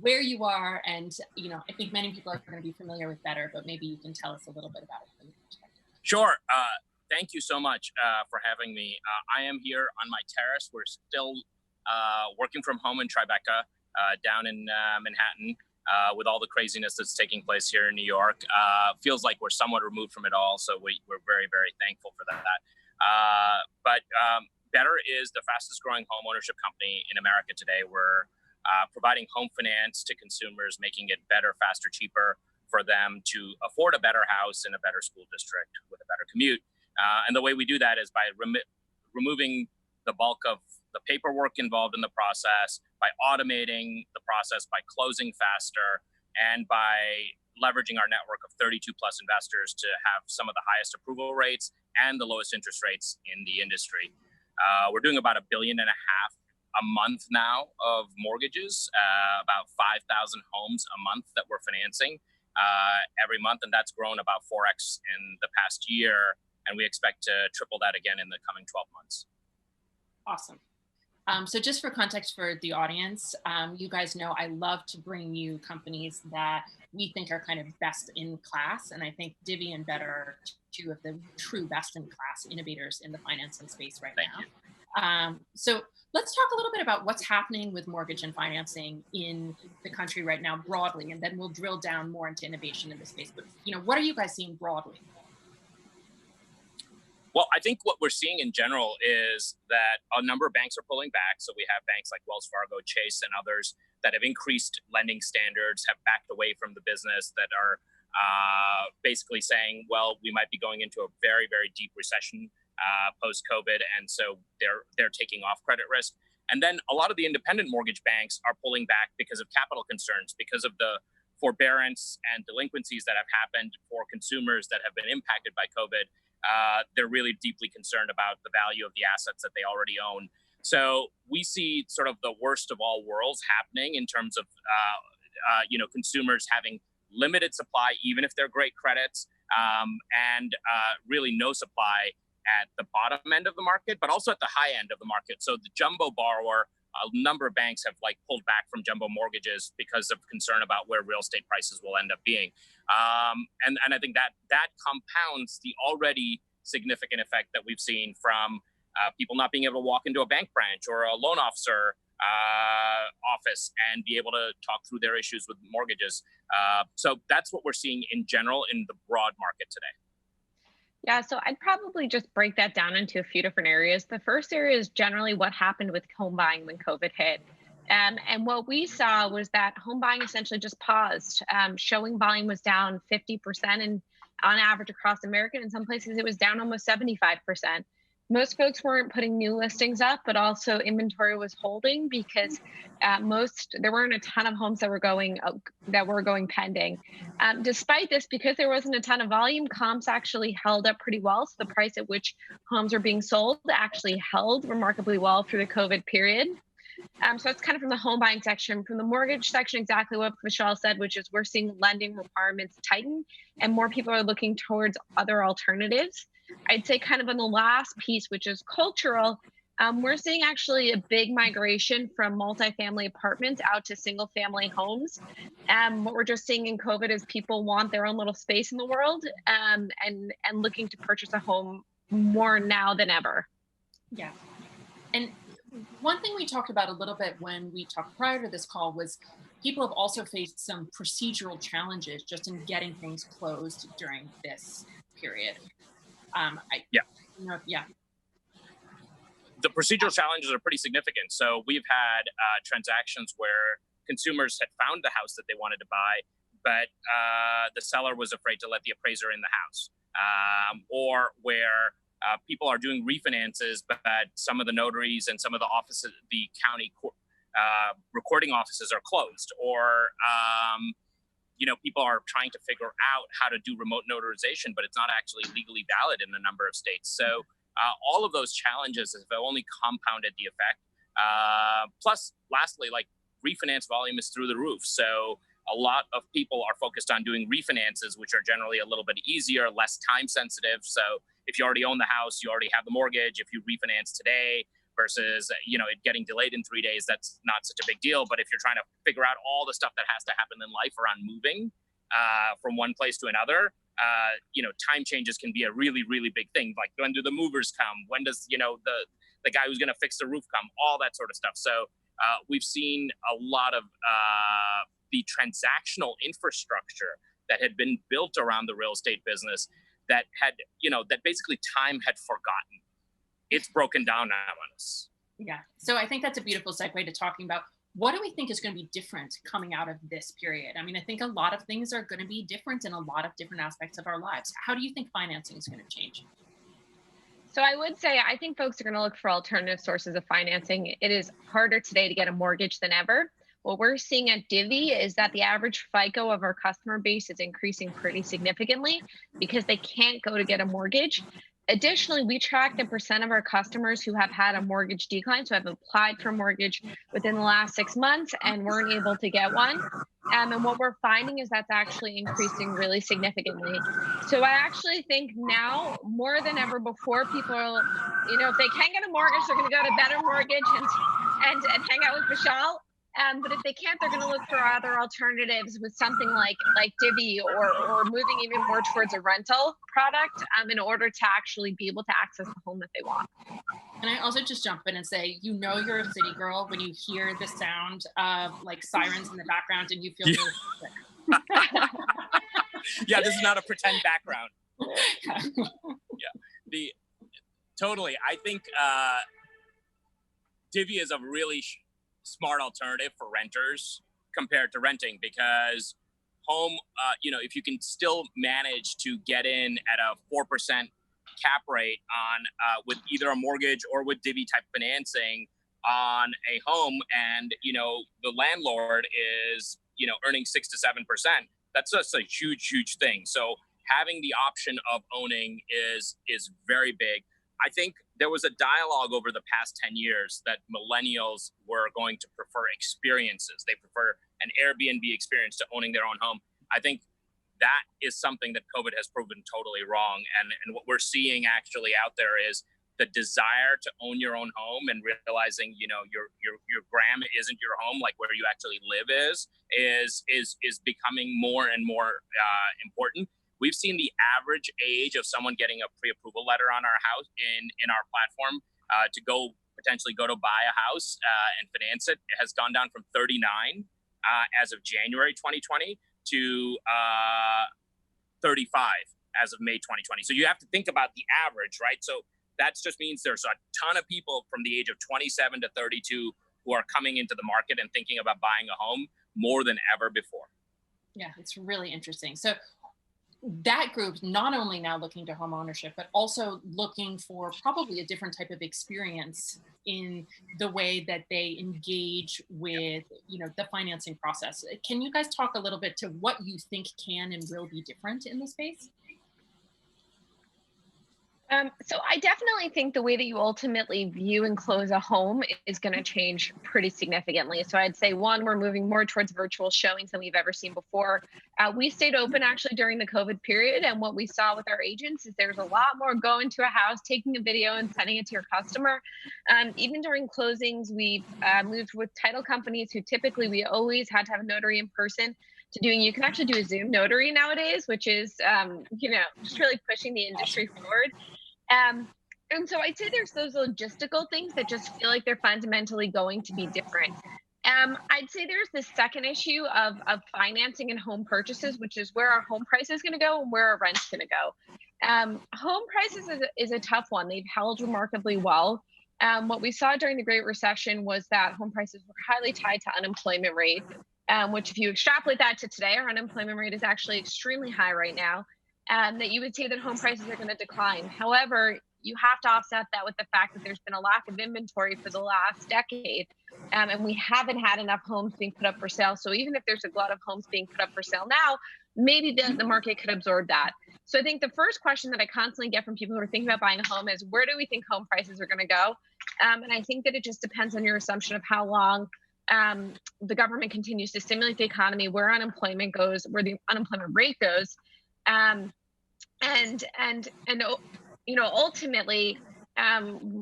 where you are? And, I think many people are going to be familiar with Better, but maybe you can tell us a little bit about it from your perspective. Sure. Thank you so much for having me. I am here on my terrace. We're still working from home in Tribeca, down in Manhattan, with all the craziness that's taking place here in New York. Feels like we're somewhat removed from it all, so we're very, very thankful for that. But Better is the fastest growing home ownership company in America today. We're providing home finance to consumers, making it better, faster, cheaper for them to afford a better house in a better school district with a better commute. And the way we do that is by removing the bulk of the paperwork involved in the process, by automating the process, by closing faster, and by leveraging our network of 32 plus investors to have some of the highest approval rates and the lowest interest rates in the industry. We're doing about $1.5 billion a month now of mortgages, about 5,000 homes a month that we're financing every month, and that's grown about 4x in the past year, and we expect to triple that again in the coming 12 months. Awesome. So just for context for the audience, you guys know I love to bring you companies that we think are kind of best in class. And I think Divvy and Better are two of the true best in class innovators in the financing space right now. So let's talk a little bit about what's happening with mortgage and financing in the country right now broadly, and then we'll drill down more into innovation in the space. But what are you guys seeing broadly? Well, I think what we're seeing in general is that a number of banks are pulling back. So we have banks like Wells Fargo, Chase, and others that have increased lending standards, have backed away from the business, that are basically saying, well, we might be going into a very, very deep recession post-COVID. And so they're taking off credit risk. And then a lot of the independent mortgage banks are pulling back because of capital concerns, because of the forbearance and delinquencies that have happened for consumers that have been impacted by COVID. They're really deeply concerned about the value of the assets that they already own. So we see sort of the worst of all worlds happening in terms of, consumers having limited supply, even if they're great credits, and really no supply at the bottom end of the market, but also at the high end of the market. So the jumbo borrower, a number of banks have pulled back from jumbo mortgages because of concern about where real estate prices will end up being. And I think that compounds the already significant effect that we've seen from people not being able to walk into a bank branch or a loan officer office and be able to talk through their issues with mortgages. So that's what we're seeing in general in the broad market today. Yeah, so I'd probably just break that down into a few different areas. The first area is generally what happened with home buying when COVID hit. And what we saw was that home buying essentially just paused. Showing volume was down 50% and on average across America. In some places, it was down almost 75%. Most folks weren't putting new listings up, but also inventory was holding because there weren't a ton of homes that were going pending. Despite this, because there wasn't a ton of volume, comps actually held up pretty well. So the price at which homes are being sold actually held remarkably well through the COVID period. So that's kind of from the home buying section. From the mortgage section, exactly what Vishal said, which is we're seeing lending requirements tighten and more people are looking towards other alternatives. I'd say kind of on the last piece, which is cultural, we're seeing actually a big migration from multifamily apartments out to single family homes. What we're just seeing in COVID is people want their own little space in the world and looking to purchase a home more now than ever. Yeah. And one thing we talked about a little bit when we talked prior to this call was people have also faced some procedural challenges just in getting things closed during this period. The procedural challenges are pretty significant. So we've had transactions where consumers had found the house that they wanted to buy, but the seller was afraid to let the appraiser in the house, or where people are doing refinances, but some of the notaries and some of the offices, the county recording offices are closed, or people are trying to figure out how to do remote notarization, but it's not actually legally valid in a number of states. So all of those challenges have only compounded the effect. Plus, lastly, like refinance volume is through the roof. So a lot of people are focused on doing refinances, which are generally a little bit easier, less time sensitive. So if you already own the house, you already have the mortgage. If you refinance today versus, it getting delayed in 3 days, that's not such a big deal. But if you're trying to figure out all the stuff that has to happen in life around moving from one place to another, time changes can be a really, really big thing. Like, when do the movers come? When does, the guy who's going to fix the roof come? All that sort of stuff. So we've seen a lot of the transactional infrastructure that had been built around the real estate business that had, that basically time had forgotten. It's broken down now on us. Yeah. So I think that's a beautiful segue to talking about what do we think is going to be different coming out of this period? I mean, I think a lot of things are going to be different in a lot of different aspects of our lives. How do you think financing is going to change? So I would say, I think folks are going to look for alternative sources of financing. It is harder today to get a mortgage than ever. What we're seeing at Divvy is that the average FICO of our customer base is increasing pretty significantly because they can't go to get a mortgage. Additionally, we track the percent of our customers who have had a mortgage decline, so have applied for a mortgage within the last 6 months and weren't able to get one. And what we're finding is that's actually increasing really significantly. So I actually think now more than ever before, people are, if they can't get a mortgage, they're going to go to Better Mortgage and hang out with Vishal. But if they can't, they're going to look for other alternatives with something like Divvy or moving even more towards a rental product in order to actually be able to access the home that they want. And I also just jump in and say, you're a city girl when you hear the sound of like sirens in the background and you feel really sick. Yeah, this is not a pretend background. Yeah, totally. I think Divvy is a really smart alternative for renters compared to renting, because home, if you can still manage to get in at a 4% cap rate on with either a mortgage or with Divvy type financing on a home, and the landlord is earning 6 to 7%, that's just a huge thing. So having the option of owning is very big. I think there was a dialogue over the past 10 years that millennials were going to prefer experiences. They prefer an Airbnb experience to owning their own home. I think that is something that COVID has proven totally wrong. And what we're seeing actually out there is the desire to own your own home and realizing, your gram isn't your home, like where you actually live is becoming more and more important. We've seen the average age of someone getting a pre-approval letter on our house in our platform to potentially go to buy a house and finance it. It has gone down from 39 as of January 2020 to 35 as of May 2020. So you have to think about the average, right? So that just means there's a ton of people from the age of 27 to 32 who are coming into the market and thinking about buying a home more than ever before. Yeah, it's really interesting. So that group not only now looking to home ownership, but also looking for probably a different type of experience in the way that they engage with, the financing process. Can you guys talk a little bit to what you think can and will be different in this space? So I definitely think the way that you ultimately view and close a home is going to change pretty significantly. So I'd say, one, we're moving more towards virtual showings than we've ever seen before. We stayed open actually during the COVID period. And what we saw with our agents is there's a lot more going to a house, taking a video and sending it to your customer. Even during closings, we've moved with title companies who typically we always had to have a notary in person to doing, you can actually do a Zoom notary nowadays, which is, just really pushing the industry forward. And so I'd say there's those logistical things that just feel like they're fundamentally going to be different. I'd say there's this second issue of financing and home purchases, which is where our home price is going to go and where our rent's going to go. Home prices is a tough one. They've held remarkably well. What we saw during the Great Recession was that home prices were highly tied to unemployment rate, which if you extrapolate that to today, our unemployment rate is actually extremely high right now, that you would say that home prices are going to decline. However, you have to offset that with the fact that there's been a lack of inventory for the last decade, and we haven't had enough homes being put up for sale. So even if there's a glut of homes being put up for sale now, maybe the market could absorb that. So I think the first question that I constantly get from people who are thinking about buying a home is, where do we think home prices are going to go? And I think that it just depends on your assumption of how long the government continues to stimulate the economy, where unemployment goes, where the unemployment rate goes, and ultimately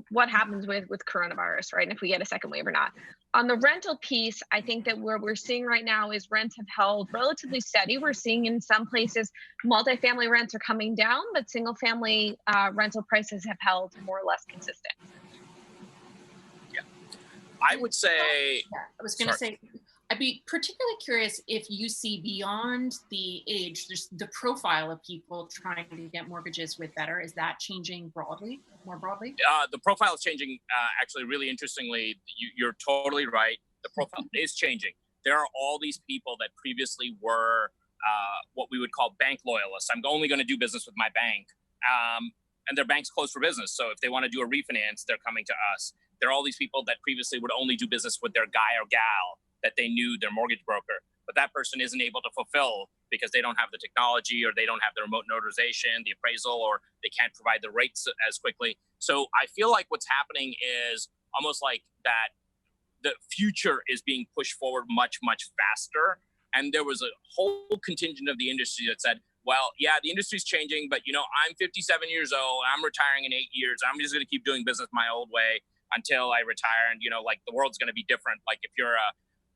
what happens with coronavirus, right? And if we get a second wave or not. On the rental piece, I think that what we're seeing right now is rents have held relatively steady. We're seeing in some places multifamily rents are coming down, but single family rental prices have held more or less consistent. Yeah, I would say. Yeah, I was going to say, I'd be particularly curious if you see beyond the age, there's the profile of people trying to get mortgages with Better. Is that changing more broadly? The profile is changing, actually, really interestingly. You're totally right. The profile is changing. There are all these people that previously were what we would call bank loyalists. I'm only going to do business with my bank. And their bank's closed for business. So if they want to do a refinance, they're coming to us. There are all these people that previously would only do business with their guy or gal that they knew, their mortgage broker, but that person isn't able to fulfill because they don't have the technology, or they don't have the remote notarization, the appraisal, or they can't provide the rates as quickly. So I feel like what's happening is almost like that the future is being pushed forward much, much faster. And there was a whole contingent of the industry that said, well, yeah, the industry's changing, but I'm 57 years old, I'm retiring in 8 years, I'm just going to keep doing business my old way until I retire. And, like the world's going to be different. Like if you're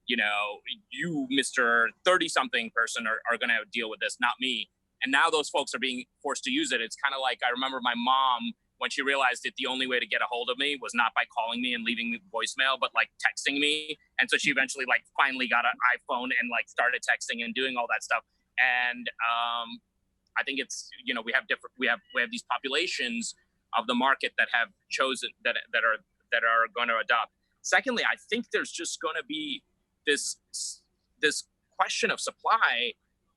you, Mr. 30-something person, are going to deal with this, not me. And now those folks are being forced to use it. It's kind of like, I remember my mom, when she realized that the only way to get a hold of me was not by calling me and leaving me voicemail, but like texting me. And so she eventually finally got an iPhone and started texting and doing all that stuff. And I think it's, we have these populations of the market that have chosen that are going to adopt. Secondly, I think there's just going to be this question of supply.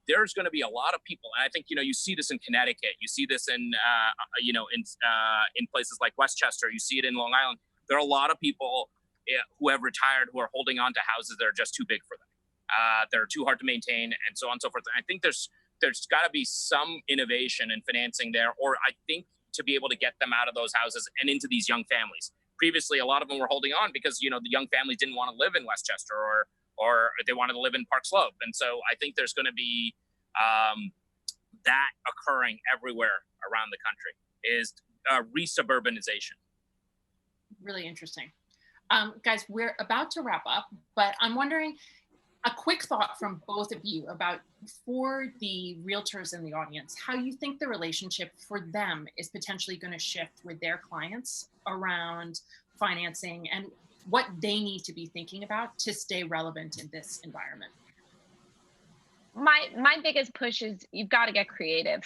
There's going to be a lot of people, and I think you see this in Connecticut, you see this in in places like Westchester, you see it in Long Island. There are a lot of people who have retired who are holding on to houses that are just too big for them. They're too hard to maintain, and so on and so forth. And I think there's got to be some innovation in financing there, or I think to be able to get them out of those houses and into these young families. Previously, a lot of them were holding on because the young families didn't want to live in Westchester, or they wanted to live in Park Slope. And so I think there's going to be that occurring everywhere around the country, is re-suburbanization. Really interesting. Guys, we're about to wrap up, but I'm wondering, a quick thought from both of you about, for the realtors in the audience, how you think the relationship for them is potentially going to shift with their clients around financing, and what they need to be thinking about to stay relevant in this environment. My biggest push is you've got to get creative.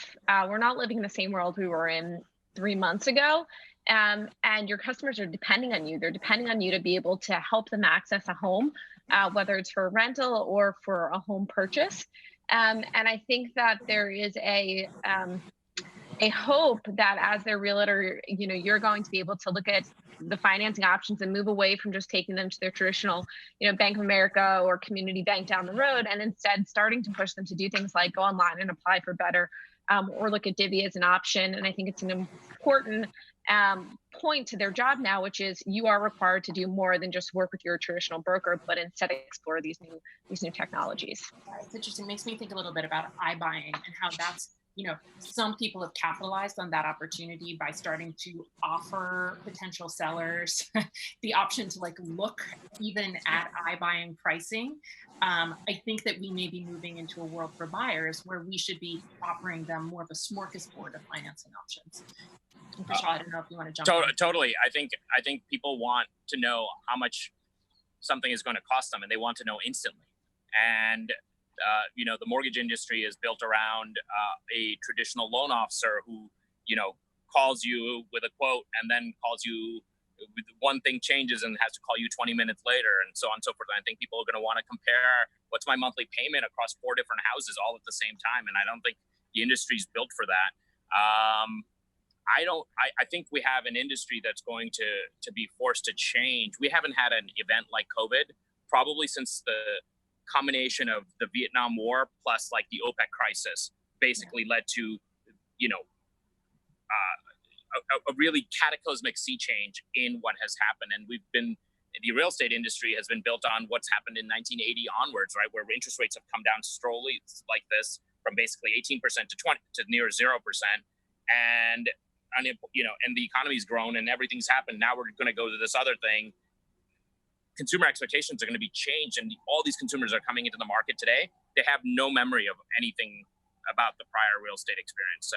We're not living in the same world we were in 3 months ago. And your customers are depending on you. They're depending on you to be able to help them access a home, whether it's for a rental or for a home purchase. And I think that there is a hope that as their realtor, you're going to be able to look at the financing options and move away from just taking them to their traditional, Bank of America or community bank down the road, and instead starting to push them to do things like go online and apply for Better, or look at Divvy as an option. And I think it's an important point to their job now, which is you are required to do more than just work with your traditional broker, but instead explore these new technologies. It's interesting. It makes me think a little bit about iBuying and how that's, some people have capitalized on that opportunity by starting to offer potential sellers the option to look even at iBuying pricing. I think that we may be moving into a world for buyers where we should be offering them more of a smorgasbord of financing options. Vishal, I don't know if you want to jump in. Totally. I think people want to know how much something is going to cost them, and they want to know instantly. And the mortgage industry is built around a traditional loan officer who calls you with a quote and then calls you one thing changes and has to call you 20 minutes later, and so on and so forth. And I think people are going to want to compare what's my monthly payment across 4 different houses all at the same time. And I don't think the industry is built for that. I think we have an industry that's going to be forced to change. We haven't had an event like COVID probably since the combination of the Vietnam War plus like the OPEC crisis basically led to, you know, a really cataclysmic sea change in what has happened. And the real estate industry has been built on what's happened in 1980 onwards, right? Where interest rates have come down slowly like this from basically 18% to near 0%. And you know, and the economy's grown and everything's happened. Now we're going to go to this other thing. Consumer expectations are going to be changed, and all these consumers are coming into the market today. They have no memory of anything about the prior real estate experience. So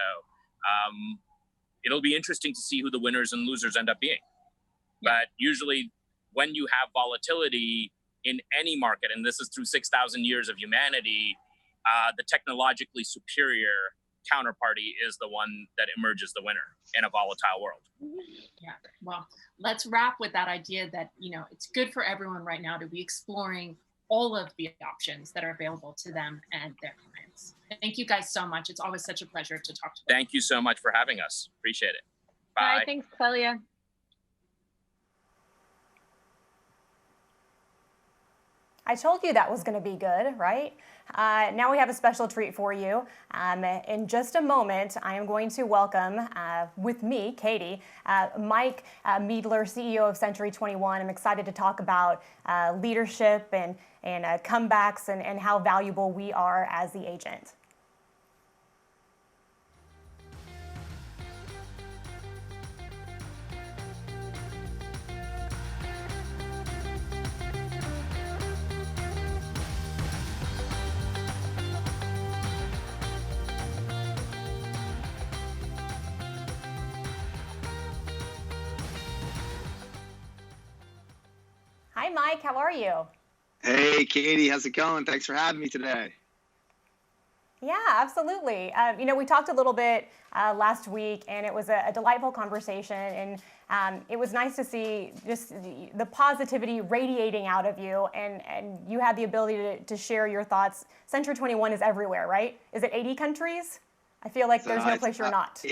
it'll be interesting to see who the winners and losers end up being. But usually when you have volatility in any market, and this is through 6,000 years of humanity, the technologically superior counterparty is the one that emerges the winner in a volatile world. Yeah, well, let's wrap with that idea that, you know, it's good for everyone right now to be exploring all of the options that are available to them and their clients. Thank you guys so much. It's always such a pleasure to talk to you. Thank you so much for having us. Appreciate it. Bye. Bye. Thanks, Clelia. I told you that was going to be good, right? Now we have a special treat for you. In just a moment, I am going to welcome, with me, Katie, Mike Miedler, CEO of Century 21. I'm excited to talk about leadership and comebacks and how valuable we are as the agent. Hi, Mike. How are you? Hey, Katie. How's it going? Thanks for having me today. Yeah, absolutely. You know, we talked a little bit last week, and it was a delightful conversation, and it was nice to see just the positivity radiating out of you, and you had the ability to share your thoughts. Century 21 is everywhere, right? Is it 80 countries? I feel like there's no place you're not.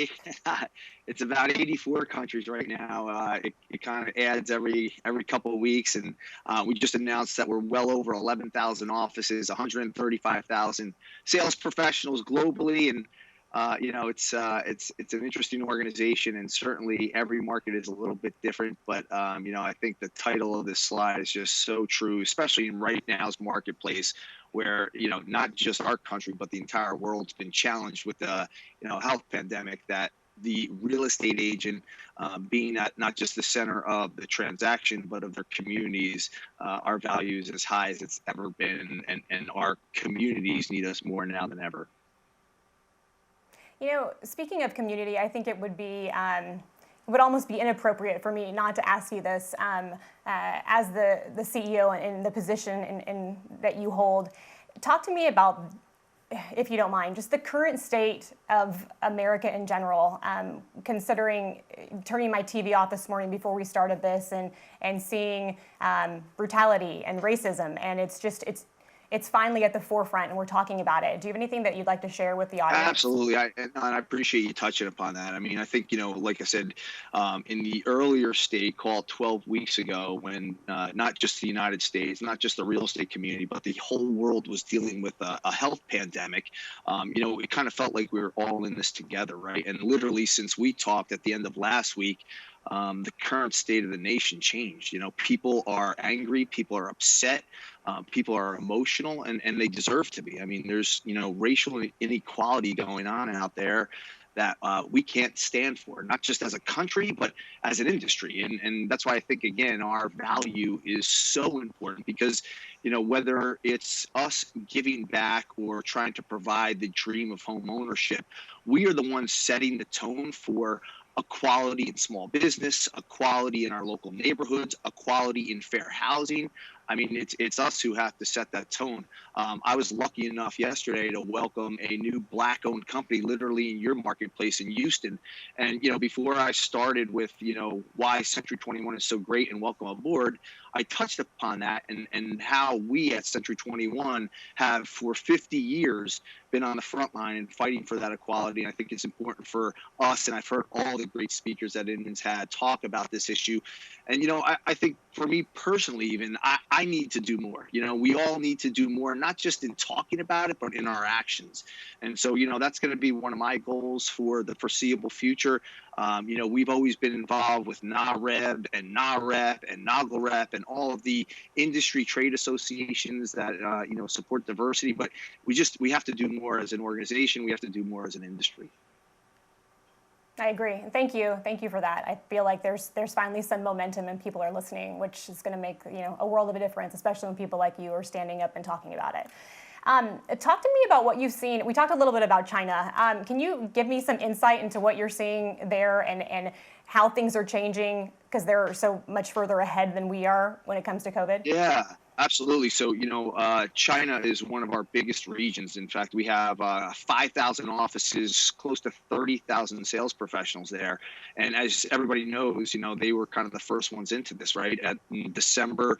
It's about 84 countries right now. It kind of adds every couple of weeks, and we just announced that we're well over 11,000 offices, 135,000 sales professionals globally, and you know, it's an interesting organization, and certainly every market is a little bit different. But you know, I think the title of this slide is just so true, especially in right now's marketplace, where, you know, not just our country, but the entire world's been challenged with the, you know, health pandemic, that the real estate agent being not just the center of the transaction, but of their communities, our value is as high as it's ever been, and our communities need us more now than ever. You know, speaking of community, I think it would be it would almost be inappropriate for me not to ask you this as the CEO in the position that you hold. Talk to me about, if you don't mind, just the current state of America in general, considering turning my TV off this morning before we started this and seeing brutality and racism, and it's finally at the forefront, and we're talking about it. Do you have anything that you'd like to share with the audience? Absolutely. And I appreciate you touching upon that. I mean, I think, you know, like I said, in the earlier state call 12 weeks ago, when not just the United States, not just the real estate community, but the whole world was dealing with a health pandemic, you know, it kind of felt like we were all in this together, right? And literally, since we talked at the end of last week, the current state of the nation changed. You know, people are angry, people are upset, people are emotional, and they deserve to be. I mean, there's, you know, racial inequality going on out there that we can't stand for, not just as a country, but as an industry. And that's why I think, again, our value is so important, because, you know, whether it's us giving back or trying to provide the dream of home ownership, we are the ones setting the tone for equality in small business, equality in our local neighborhoods, equality in fair housing, I mean, it's us who have to set that tone. I was lucky enough yesterday to welcome a new Black-owned company, literally in your marketplace in Houston. And before I started with why Century 21 is so great and welcome aboard, I touched upon that and how we at Century 21 have for 50 years been on the front line and fighting for that equality. And I think it's important for us, and I've heard all the great speakers that Inman's had talk about this issue. And, I think for me personally, even I need to do more. We all need to do more, not just in talking about it, but in our actions. And so, that's going to be one of my goals for the foreseeable future. We've always been involved with NAREB and NAREP and NOGLREP and all of the industry trade associations that, support diversity. But we have to do more as an organization. We have to do more as an industry. I agree. Thank you for that. I feel like there's finally some momentum and people are listening, which is going to make a world of a difference, especially when people like you are standing up and talking about it. Talk to me about what you've seen. We talked a little bit about China. Can you give me some insight into what you're seeing there and how things are changing, because they're so much further ahead than we are when it comes to COVID? Yeah. Absolutely. So, China is one of our biggest regions. In fact, we have 5,000 offices, close to 30,000 sales professionals there. And as everybody knows, they were kind of the first ones into this, right? In December,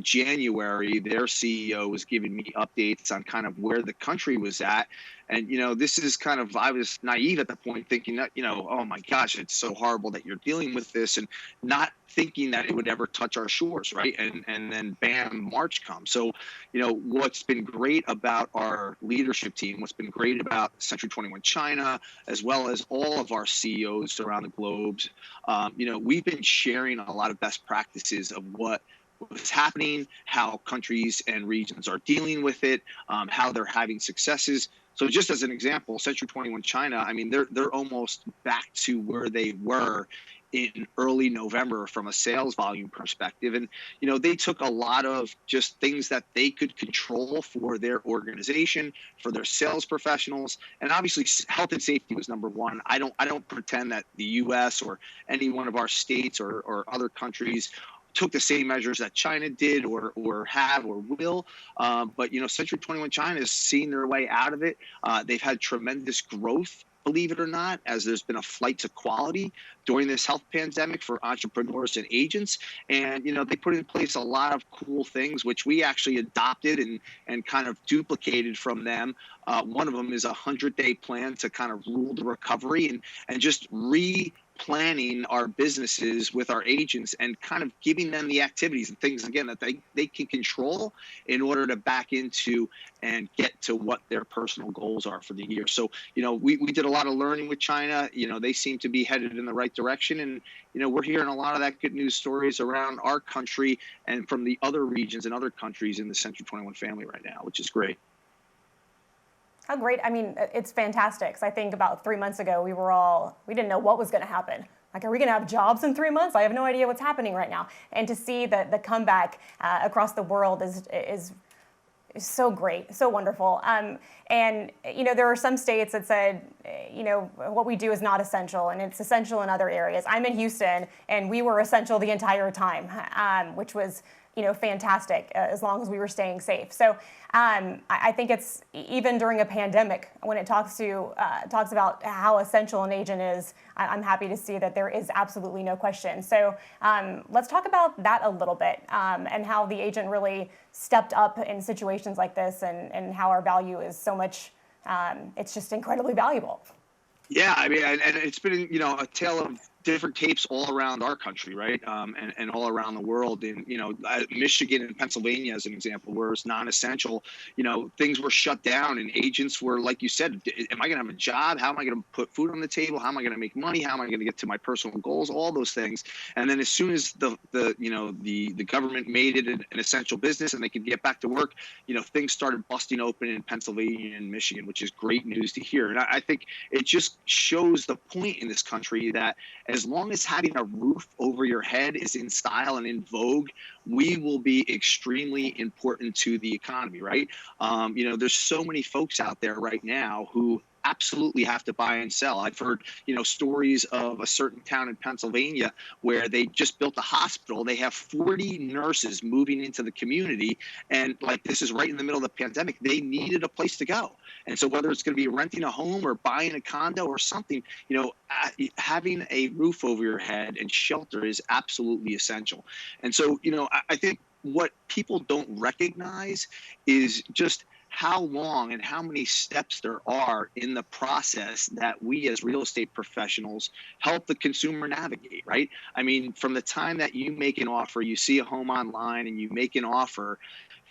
January, their CEO was giving me updates on kind of where the country was at. And, this is kind of, I was naive at the point thinking that, oh my gosh, it's so horrible that you're dealing with this, and not thinking that it would ever touch our shores, right? And then bam, March comes. So, what's been great about our leadership team, what's been great about Century 21 China, as well as all of our CEOs around the globe, we've been sharing a lot of best practices of what's happening, how countries and regions are dealing with it, how they're having successes. So just as an example, Century 21 China, I mean, they're almost back to where they were in early November from a sales volume perspective. And, they took a lot of just things that they could control for their organization, for their sales professionals. And obviously health and safety was number one. I don't pretend that the US or any one of our states or other countries took the same measures that China did or have or will. But, Century 21 China is seeing their way out of it. They've had tremendous growth, believe it or not, as there's been a flight to quality during this health pandemic for entrepreneurs and agents. And, they put in place a lot of cool things, which we actually adopted and kind of duplicated from them. One of them is a 100-day plan to kind of rule the recovery and just planning our businesses with our agents and kind of giving them the activities and things, again, that they can control in order to back into and get to what their personal goals are for the year. So, we did a lot of learning with China. They seem to be headed in the right direction. And, we're hearing a lot of that good news stories around our country and from the other regions and other countries in the Century 21 family right now, which is great. How great. I mean, it's fantastic. So I think about 3 months ago, we didn't know what was going to happen. Like, are we going to have jobs in 3 months? I have no idea what's happening right now. And to see the comeback across the world is so great, so wonderful. And, there are some states that said, what we do is not essential, and it's essential in other areas. I'm in Houston, and we were essential the entire time, which was fantastic as long as we were staying safe. So I think it's even during a pandemic, when it talks about how essential an agent is, I'm happy to see that there is absolutely no question. So let's talk about that a little bit and how the agent really stepped up in situations like this and how our value is so much, it's just incredibly valuable. Yeah, I mean, and it's been, a tale of different tapes all around our country, right? And all around the world. In Michigan and Pennsylvania, as an example, where it's non-essential, things were shut down, and agents were, like you said, am I going to have a job? How am I going to put food on the table? How am I going to make money? How am I going to get to my personal goals? All those things. And then as soon as the government made it an essential business and they could get back to work, things started busting open in Pennsylvania and Michigan, which is great news to hear. And I think it just shows the point in this country that as long as having a roof over your head is in style and in vogue, we will be extremely important to the economy, right? There's so many folks out there right now who absolutely have to buy and sell. I've heard, stories of a certain town in Pennsylvania where they just built a hospital. They have 40 nurses moving into the community. And like, this is right in the middle of the pandemic. They needed a place to go. And so whether it's going to be renting a home or buying a condo or something, having a roof over your head and shelter is absolutely essential. And so, I think what people don't recognize is just how long and how many steps there are in the process that we as real estate professionals help the consumer navigate, right? I mean, from the time that you make an offer, you see a home online and you make an offer,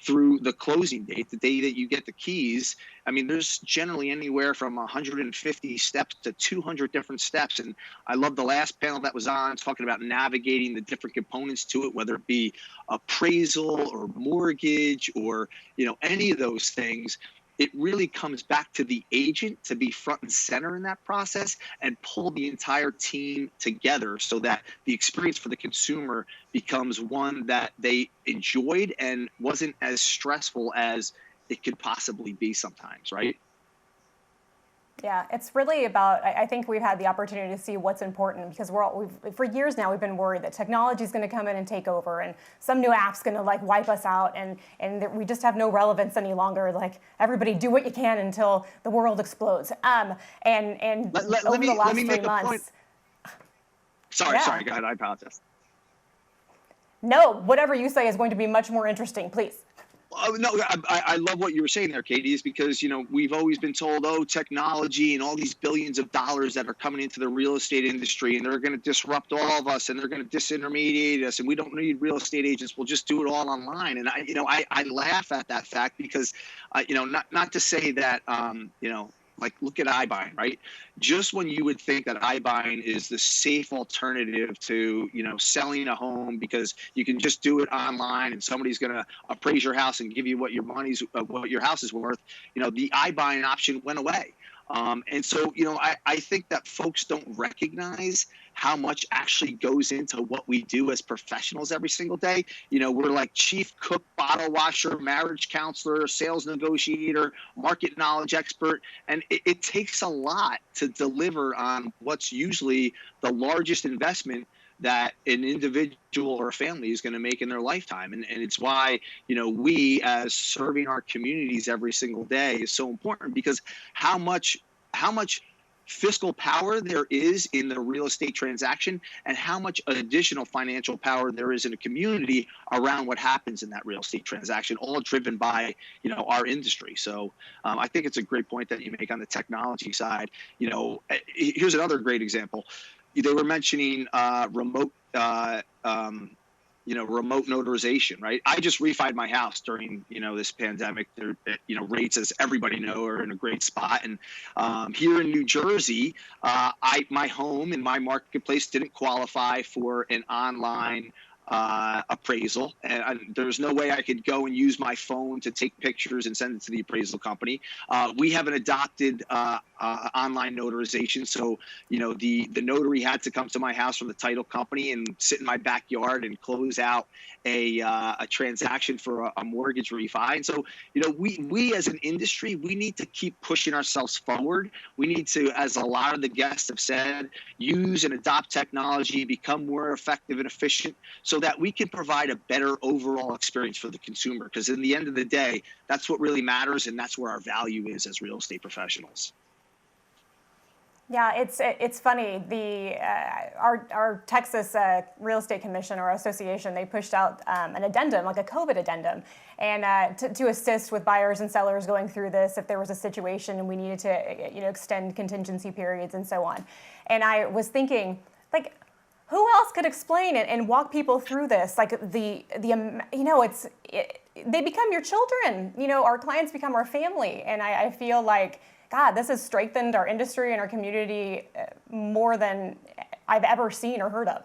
through the closing date, the day that you get the keys, I mean, there's generally anywhere from 150 steps to 200 different steps. And I love the last panel that was on talking about navigating the different components to it, whether it be appraisal or mortgage or, any of those things. It really comes back to the agent to be front and center in that process and pull the entire team together so that the experience for the consumer becomes one that they enjoyed and wasn't as stressful as it could possibly be sometimes, right? Yeah, it's really about, I think we've had the opportunity to see what's important because for years now, we've been worried that technology is going to come in and take over and some new app's going to like wipe us out and we just have no relevance any longer. Like everybody do what you can until the world explodes. And over the last 3 months. Sorry, go ahead, I apologize. No, whatever you say is going to be much more interesting, please. No, I love what you were saying there, Katie, is because, we've always been told, technology and all these billions of dollars that are coming into the real estate industry and they're going to disrupt all of us and they're going to disintermediate us and we don't need real estate agents. We'll just do it all online. And I laugh at that fact because, not to say that, like look at iBuying, right? Just when you would think that iBuying is the safe alternative to, selling a home because you can just do it online and somebody's going to appraise your house and give you what your house is worth, the iBuying option went away. And so, I think that folks don't recognize how much actually goes into what we do as professionals every single day. We're like chief cook, bottle washer, marriage counselor, sales negotiator, market knowledge expert. And it takes a lot to deliver on what's usually the largest investment that an individual or a family is going to make in their lifetime. And it's why, we as serving our communities every single day is so important because how much fiscal power there is in the real estate transaction and how much additional financial power there is in a community around what happens in that real estate transaction, all driven by, our industry. So I think it's a great point that you make on the technology side. Here's another great example. They were mentioning remote notarization, right? I just refied my house during, this pandemic. Rates, as everybody know, are in a great spot. And here in New Jersey, my home in my marketplace didn't qualify for an online appraisal. And there's no way I could go and use my phone to take pictures and send it to the appraisal company. We haven't adopted online notarization. So, the notary had to come to my house from the title company and sit in my backyard and close out a transaction for a mortgage refi. And so, we as an industry, we need to keep pushing ourselves forward. We need to, as a lot of the guests have said, use and adopt technology, become more effective and efficient so that we can provide a better overall experience for the consumer. Because in the end of the day, that's what really matters. And that's where our value is as real estate professionals. Yeah, it's funny. Our Texas Real Estate Commission or Association, they pushed out an addendum, like a COVID addendum, and to assist with buyers and sellers going through this if there was a situation and we needed to extend contingency periods and so on. And I was thinking, like, who else could explain it and walk people through this? Like they become your children. Our clients become our family, and I feel like, God, this has strengthened our industry and our community more than I've ever seen or heard of.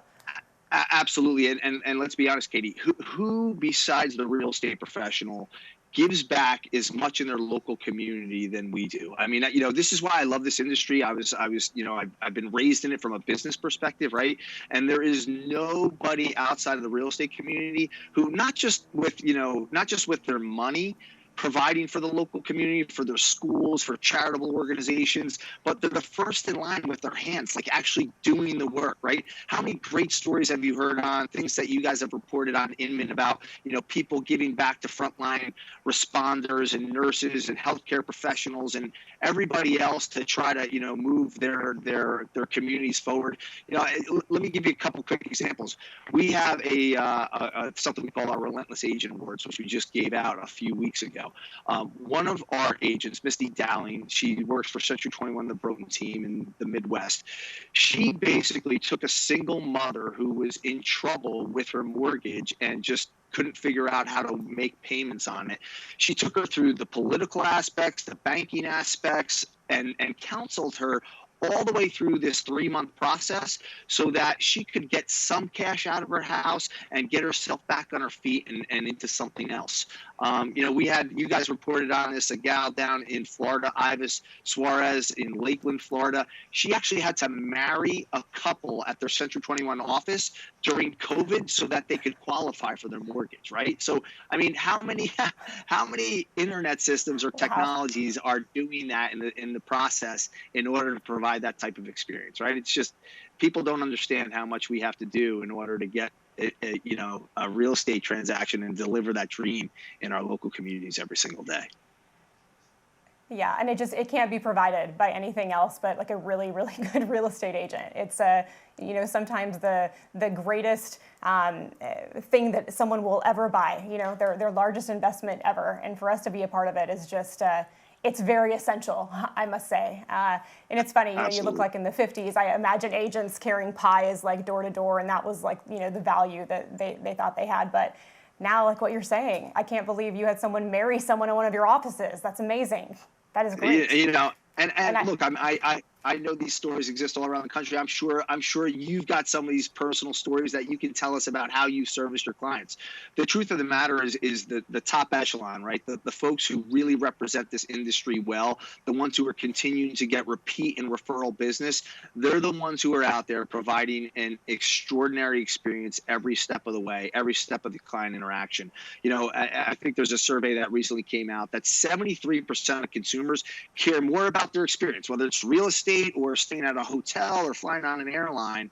Absolutely. And let's be honest, Katie, who besides the real estate professional gives back as much in their local community than we do? I mean, this is why I love this industry. I've been raised in it from a business perspective, right? And there is nobody outside of the real estate community who not just with their money, providing for the local community, for their schools, for charitable organizations, but they're the first in line with their hands, like actually doing the work, right? How many great stories have you heard on things that you guys have reported on Inman about, people giving back to frontline responders and nurses and healthcare professionals and everybody else to try to, move their communities forward. Let me give you a couple quick examples. We have a something we call our Relentless Agent Awards, which we just gave out a few weeks ago. One of our agents, Misty Dowling, she works for Century 21, the Broughton team in the Midwest. She basically took a single mother who was in trouble with her mortgage and just couldn't figure out how to make payments on it. She took her through the political aspects, the banking aspects, and counseled her all the way through this 3-month process so that she could get some cash out of her house and get herself back on her feet and into something else. We had, you guys reported on this, a gal down in Florida, Ivis Suarez in Lakeland, Florida. She actually had to marry a couple at their Century 21 office during COVID so that they could qualify for their mortgage, right? So, I mean, how many internet systems or technologies are doing that in the process in order to provide that type of experience, right? It's just, people don't understand how much we have to do in order to get a real estate transaction and deliver that dream in our local communities every single day. Yeah, and it can't be provided by anything else but like a really, really good real estate agent. It's sometimes the greatest thing that someone will ever buy, their largest investment ever. And for us to be a part of it is just, it's very essential, I must say. And it's funny, you look like in the 50s, I imagine agents carrying pies like door to door, and that was like, the value that they thought they had. But now, like what you're saying, I can't believe you had someone marry someone in one of your offices. That's amazing. That is great. And look, I know these stories exist all around the country. I'm sure you've got some of these personal stories that you can tell us about how you serviced your clients. The truth of the matter is the top echelon, right? The folks who really represent this industry well, the ones who are continuing to get repeat and referral business, they're the ones who are out there providing an extraordinary experience every step of the way, every step of the client interaction. I think there's a survey that recently came out that 73% of consumers care more about their experience, whether it's real estate or staying at a hotel or flying on an airline,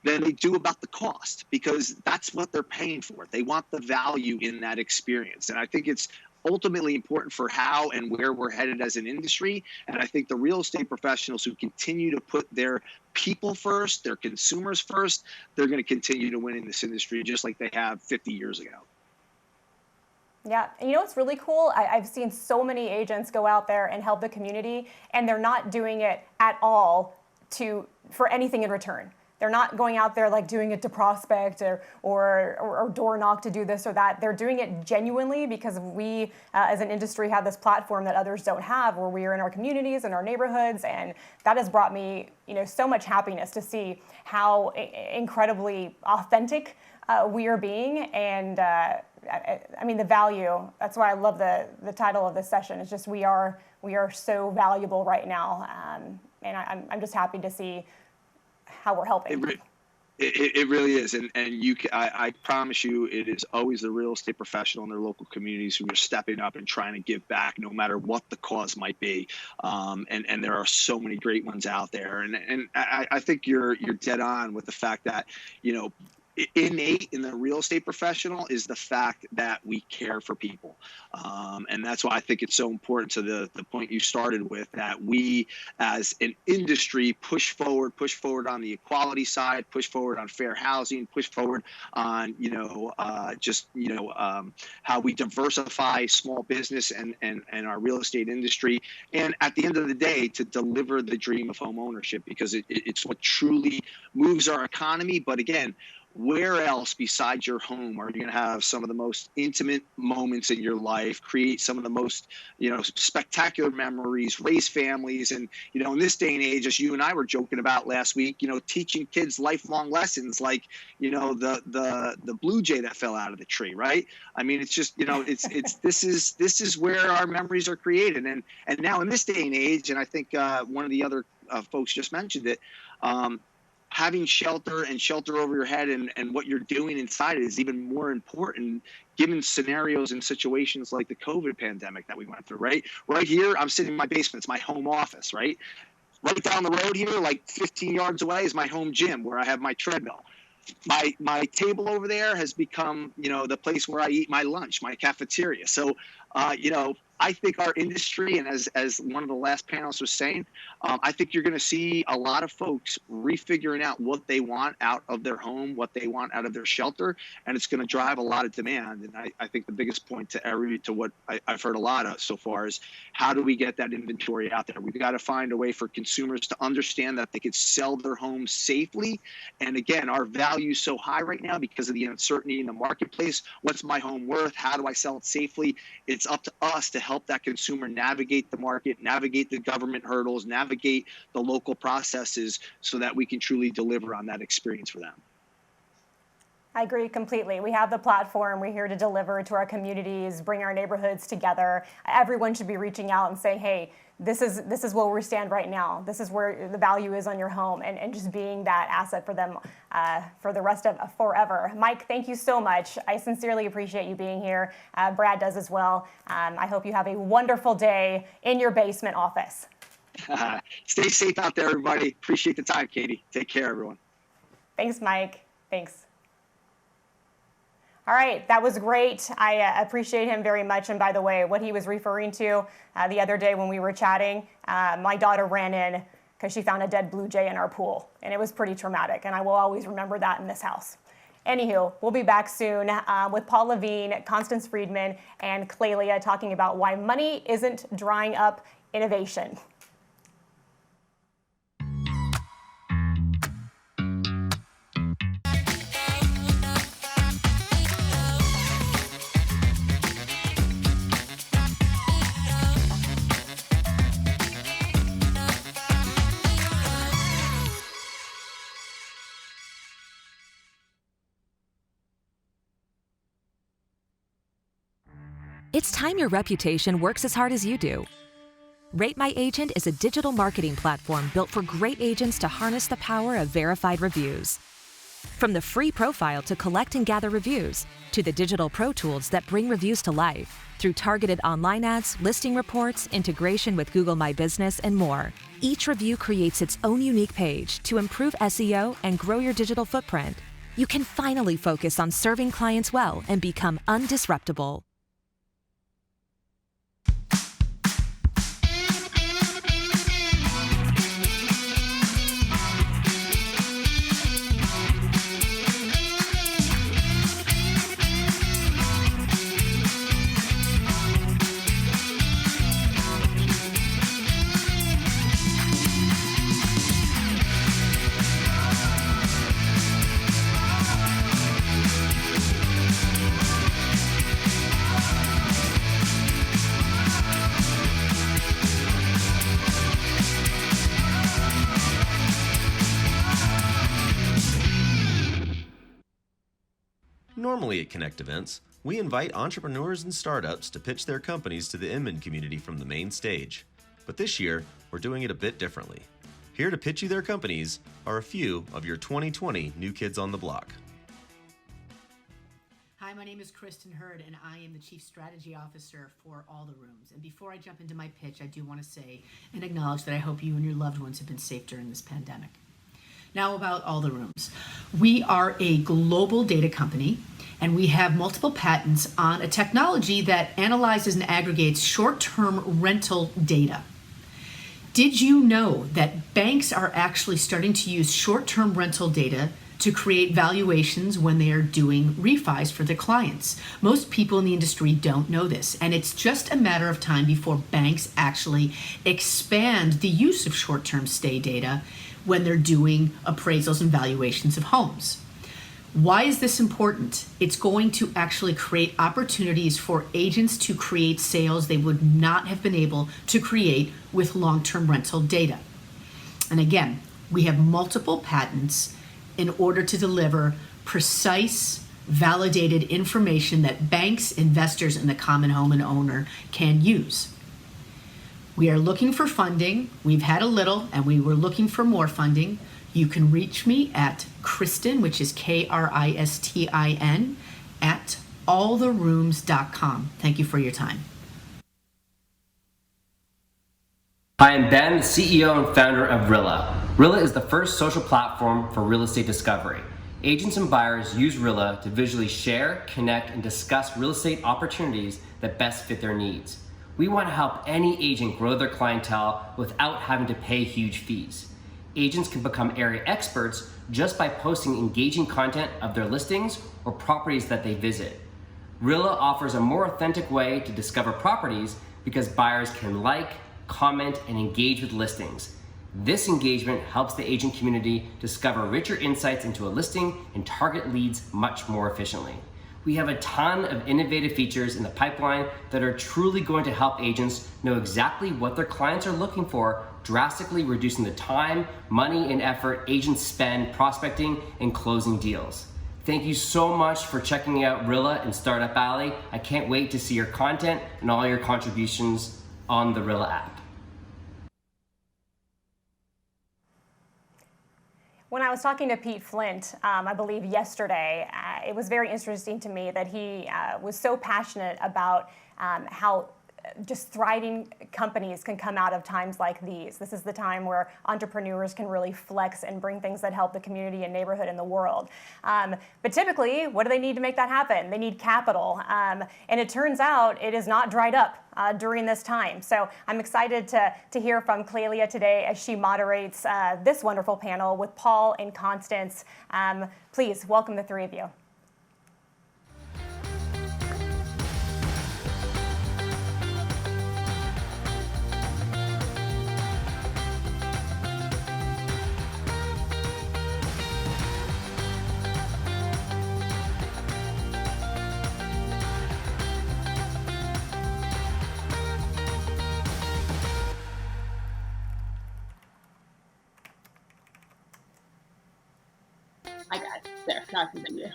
than they do about the cost, because that's what they're paying for. They want the value in that experience. And I think it's ultimately important for how and where we're headed as an industry. And I think the real estate professionals who continue to put their people first, their consumers first, they're going to continue to win in this industry just like they have 50 years ago. Yeah, and what's really cool? I've seen so many agents go out there and help the community, and they're not doing it at all for anything in return. They're not going out there like doing it to prospect or door knock to do this or that. They're doing it genuinely because we, as an industry, have this platform that others don't have, where we are in our communities and our neighborhoods, and that has brought me, so much happiness to see how incredibly authentic we are being, and I mean the value. That's why I love the title of this session. It's just we are so valuable right now, and I'm just happy to see how we're helping. It really is, and I promise you, it is always the real estate professional in their local communities who are stepping up and trying to give back, no matter what the cause might be. And there are so many great ones out there, and I think you're dead on with the fact that innate in the real estate professional is the fact that we care for people. And that's why I think it's so important to the point you started with, that we as an industry push forward on the equality side, push forward on fair housing, push forward on, how we diversify small business and our real estate industry. And at the end of the day, to deliver the dream of home ownership, because it's what truly moves our economy. But again, where else besides your home are you going to have some of the most intimate moments in your life, create some of the most, spectacular memories, raise families? And, in this day and age, as you and I were joking about last week, teaching kids lifelong lessons like, the blue jay that fell out of the tree, right? I mean, it's just, this is where our memories are created. And now in this day and age, and I think one of the other folks just mentioned it, having shelter and shelter over your head and what you're doing inside is even more important given scenarios and situations like the COVID pandemic that we went through, right? Right here, I'm sitting in my basement. It's my home office, right? Right down the road here, like 15 yards away, is my home gym where I have my treadmill. My table over there has become, the place where I eat my lunch, my cafeteria. So, I think our industry, and as one of the last panelists was saying, I think you're going to see a lot of folks refiguring out what they want out of their home, what they want out of their shelter, and it's going to drive a lot of demand. And I think the biggest point to what I've heard a lot of so far is how do we get that inventory out there? We've got to find a way for consumers to understand that they could sell their homes safely. And again, our value is so high right now because of the uncertainty in the marketplace. What's my home worth? How do I sell it safely? It's up to us to help that consumer navigate the market, navigate the government hurdles, navigate the local processes so that we can truly deliver on that experience for them. I agree completely. We have the platform. We're here to deliver to our communities, bring our neighborhoods together. Everyone should be reaching out and saying, hey, this is where we stand right now. This is where the value is on your home, and just being that asset for them for the rest of forever. Mike, thank you so much. I sincerely appreciate you being here. Brad does as well. I hope you have a wonderful day in your basement office. Stay safe out there, everybody. Appreciate the time, Katie. Take care, everyone. Thanks, Mike. Thanks. All right, that was great. I appreciate him very much. And by the way, what he was referring to the other day when we were chatting, my daughter ran in because she found a dead blue jay in our pool. And it was pretty traumatic. And I will always remember that in this house. Anywho, we'll be back soon with Paul Levine, Constance Friedman, and Clelia talking about why money isn't drying up innovation. It's time your reputation works as hard as you do. Rate My Agent is a digital marketing platform built for great agents to harness the power of verified reviews. From the free profile to collect and gather reviews, to the digital pro tools that bring reviews to life, through targeted online ads, listing reports, integration with Google My Business, and more. Each review creates its own unique page to improve SEO and grow your digital footprint. You can finally focus on serving clients well and become undisruptible. Normally at Connect events, we invite entrepreneurs and startups to pitch their companies to the Inman community from the main stage. But this year, we're doing it a bit differently. Here to pitch you their companies are a few of your 2020 new kids on the block. Hi, my name is Kristen Hurd, and I am the Chief Strategy Officer for All the Rooms. And before I jump into my pitch, I do want to say and acknowledge that I hope you and your loved ones have been safe during this pandemic. Now about All the Rooms. We are a global data company, and we have multiple patents on a technology that analyzes and aggregates short-term rental data. Did you know that banks are actually starting to use short-term rental data to create valuations when they are doing refis for their clients? Most people in the industry don't know this, and it's just a matter of time before banks actually expand the use of short-term stay data when they're doing appraisals and valuations of homes. Why is this important? It's going to actually create opportunities for agents to create sales they would not have been able to create with long-term rental data. And again, we have multiple patents in order to deliver precise, validated information that banks, investors, and the common home and owner can use. We are looking for funding. We've had a little, and we were looking for more funding. You can reach me at Kristin, which is Kristin, at alltherooms.com. Thank you for your time. Hi, I'm Ben, the CEO and founder of Rilla. Rilla is the first social platform for real estate discovery. Agents and buyers use Rilla to visually share, connect, and discuss real estate opportunities that best fit their needs. We want to help any agent grow their clientele without having to pay huge fees. Agents can become area experts just by posting engaging content of their listings or properties that they visit. Rilla offers a more authentic way to discover properties because buyers can like, comment, and engage with listings. This engagement helps the agent community discover richer insights into a listing and target leads much more efficiently. We have a ton of innovative features in the pipeline that are truly going to help agents know exactly what their clients are looking for, drastically reducing the time, money, and effort agents spend prospecting and closing deals. Thank you so much for checking out Rilla and Startup Alley. I can't wait to see your content and all your contributions on the Rilla app. When I was talking to Pete Flint, I believe yesterday, it was very interesting to me that he was so passionate about how just thriving companies can come out of times like these. This is the time where entrepreneurs can really flex and bring things that help the community and neighborhood and the world. But typically, what do they need to make that happen? They need capital. And it turns out it is not dried up during this time. So I'm excited to hear from Clelia today as she moderates this wonderful panel with Paul and Constance. Please welcome the three of you. Hi guys, there, now I can see you.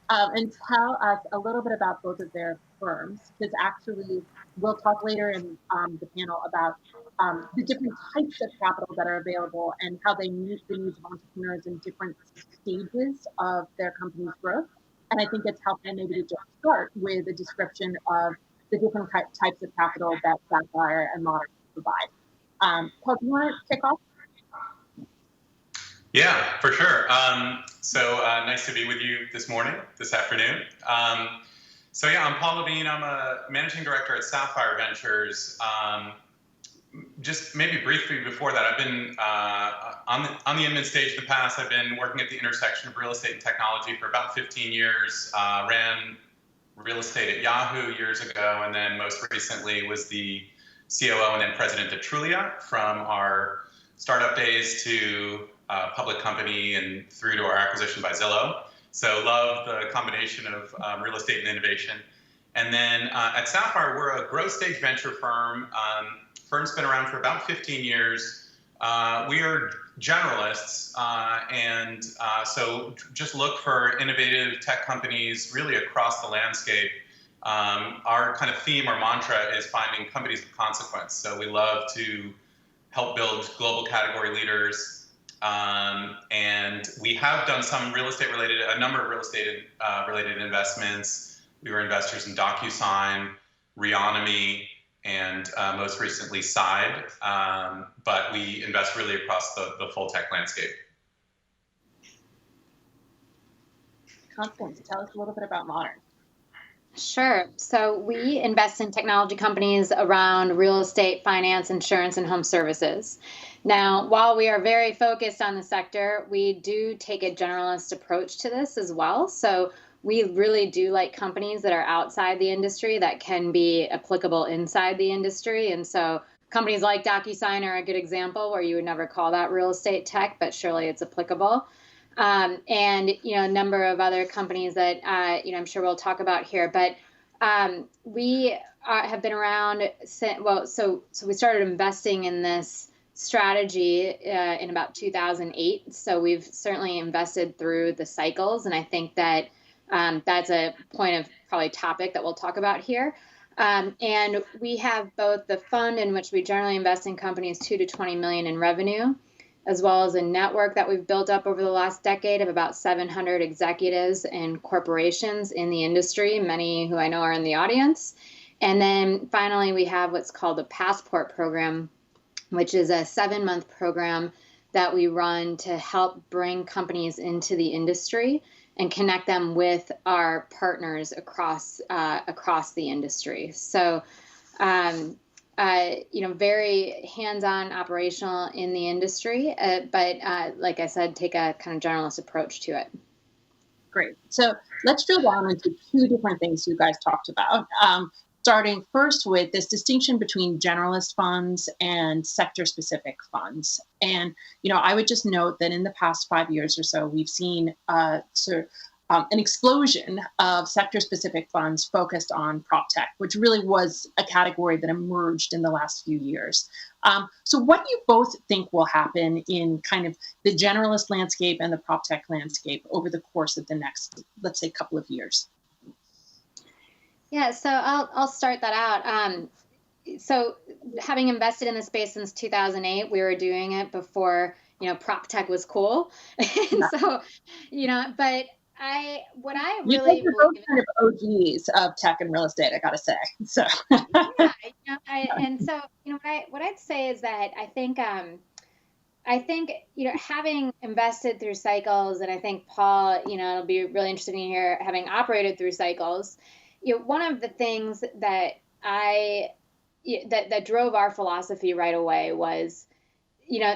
And tell us a little bit about both of their firms, because actually we'll talk later in the panel about the different types of capital that are available and how they meet the needs of entrepreneurs in different stages of their company's growth. And I think it's helpful maybe to just start with a description of the different types of capital that Sapphire and Modern provide. Paul, do you want to kick off? Yeah, for sure. So nice to be with you this afternoon. So yeah, I'm Paul Levine. I'm a managing director at Sapphire Ventures. Just maybe briefly before that, I've been on the Inman stage in the past. I've been working at the intersection of real estate and technology for about 15 years. Ran real estate at Yahoo years ago, and then most recently was the COO and then president of Trulia, from our startup days to public company and through to our acquisition by Zillow. So love the combination of real estate and innovation. And then at Sapphire, we're a growth stage venture firm. Firm's been around for about 15 years. We are generalists, so just look for innovative tech companies really across the landscape. Our kind of theme or mantra is finding companies of consequence. So we love to help build global category leaders. And we have done a number of real estate related investments. We were investors in DocuSign, Reonomy, and most recently Side. But we invest really across the full tech landscape. Constance, tell us a little bit about Modern. Sure. So we invest in technology companies around real estate, finance, insurance, and home services. Now, while we are very focused on the sector, we do take a generalist approach to this as well. So we really do like companies that are outside the industry that can be applicable inside the industry. And so companies like DocuSign are a good example where you would never call that real estate tech, but surely it's applicable. And, a number of other companies that, I'm sure we'll talk about here, but we have been around since, so we started investing in this strategy in about 2008. So we've certainly invested through the cycles. And I think that that's a point of probably topic that we'll talk about here. And we have both the fund, in which we generally invest in companies 2 to 20 million in revenue, as well as a network that we've built up over the last decade of about 700 executives and corporations in the industry, many who I know are in the audience. And then finally, we have what's called the Passport program, which is a 7-month program that we run to help bring companies into the industry and connect them with our partners across the industry. So, very hands-on, operational in the industry, but like I said, take a kind of generalist approach to it. Great. So let's drill down into 2 different things you guys talked about. Starting first with this distinction between generalist funds and sector-specific funds. And, I would just note that in the past 5 years or so, we've seen an explosion of sector-specific funds focused on prop tech, which really was a category that emerged in the last few years. So what do you both think will happen in kind of the generalist landscape and the prop tech landscape over the course of the next, let's say, couple of years? Yeah, so I'll start that out. So having invested in the space since 2008, we were doing it before, prop tech was cool. And so, but what I really you guys are both kind of OGs of tech and real estate, I gotta say. So what I'd say is that I think having invested through cycles, and I think Paul, it'll be really interesting to hear, having operated through cycles. One of the things that that drove our philosophy right away was,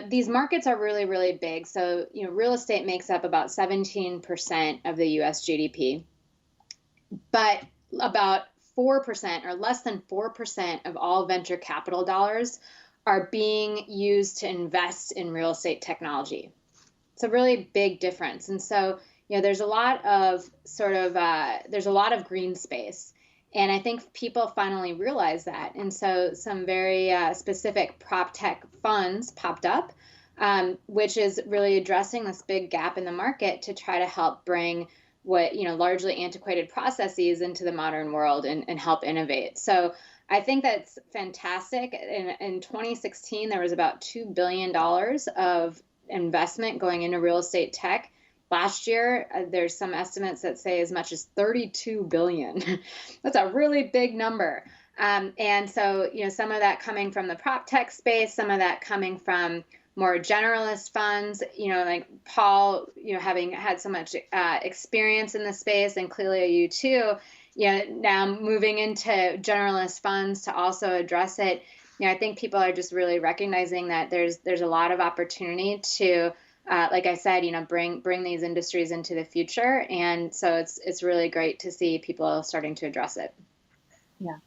these markets are really, really big. So, real estate makes up about 17% of the US GDP, but about 4% or less than 4% of all venture capital dollars are being used to invest in real estate technology. It's a really big difference. And so, there's a lot of there's a lot of green space. And I think people finally realize that. And so some very specific prop tech funds popped up, which is really addressing this big gap in the market to try to help bring what, largely antiquated processes into the modern world and help innovate. So I think that's fantastic. In 2016, there was about $2 billion of investment going into real estate tech. Last year, there's some estimates that say as much as 32 billion. That's a really big number. And so, some of that coming from the prop tech space, some of that coming from more generalist funds, like Paul, having had so much experience in the space, and clearly you too, now moving into generalist funds to also address it. I think people are just really recognizing that there's a lot of opportunity to like I said, bring these industries into the future. And so it's really great to see people starting to address it. Yeah.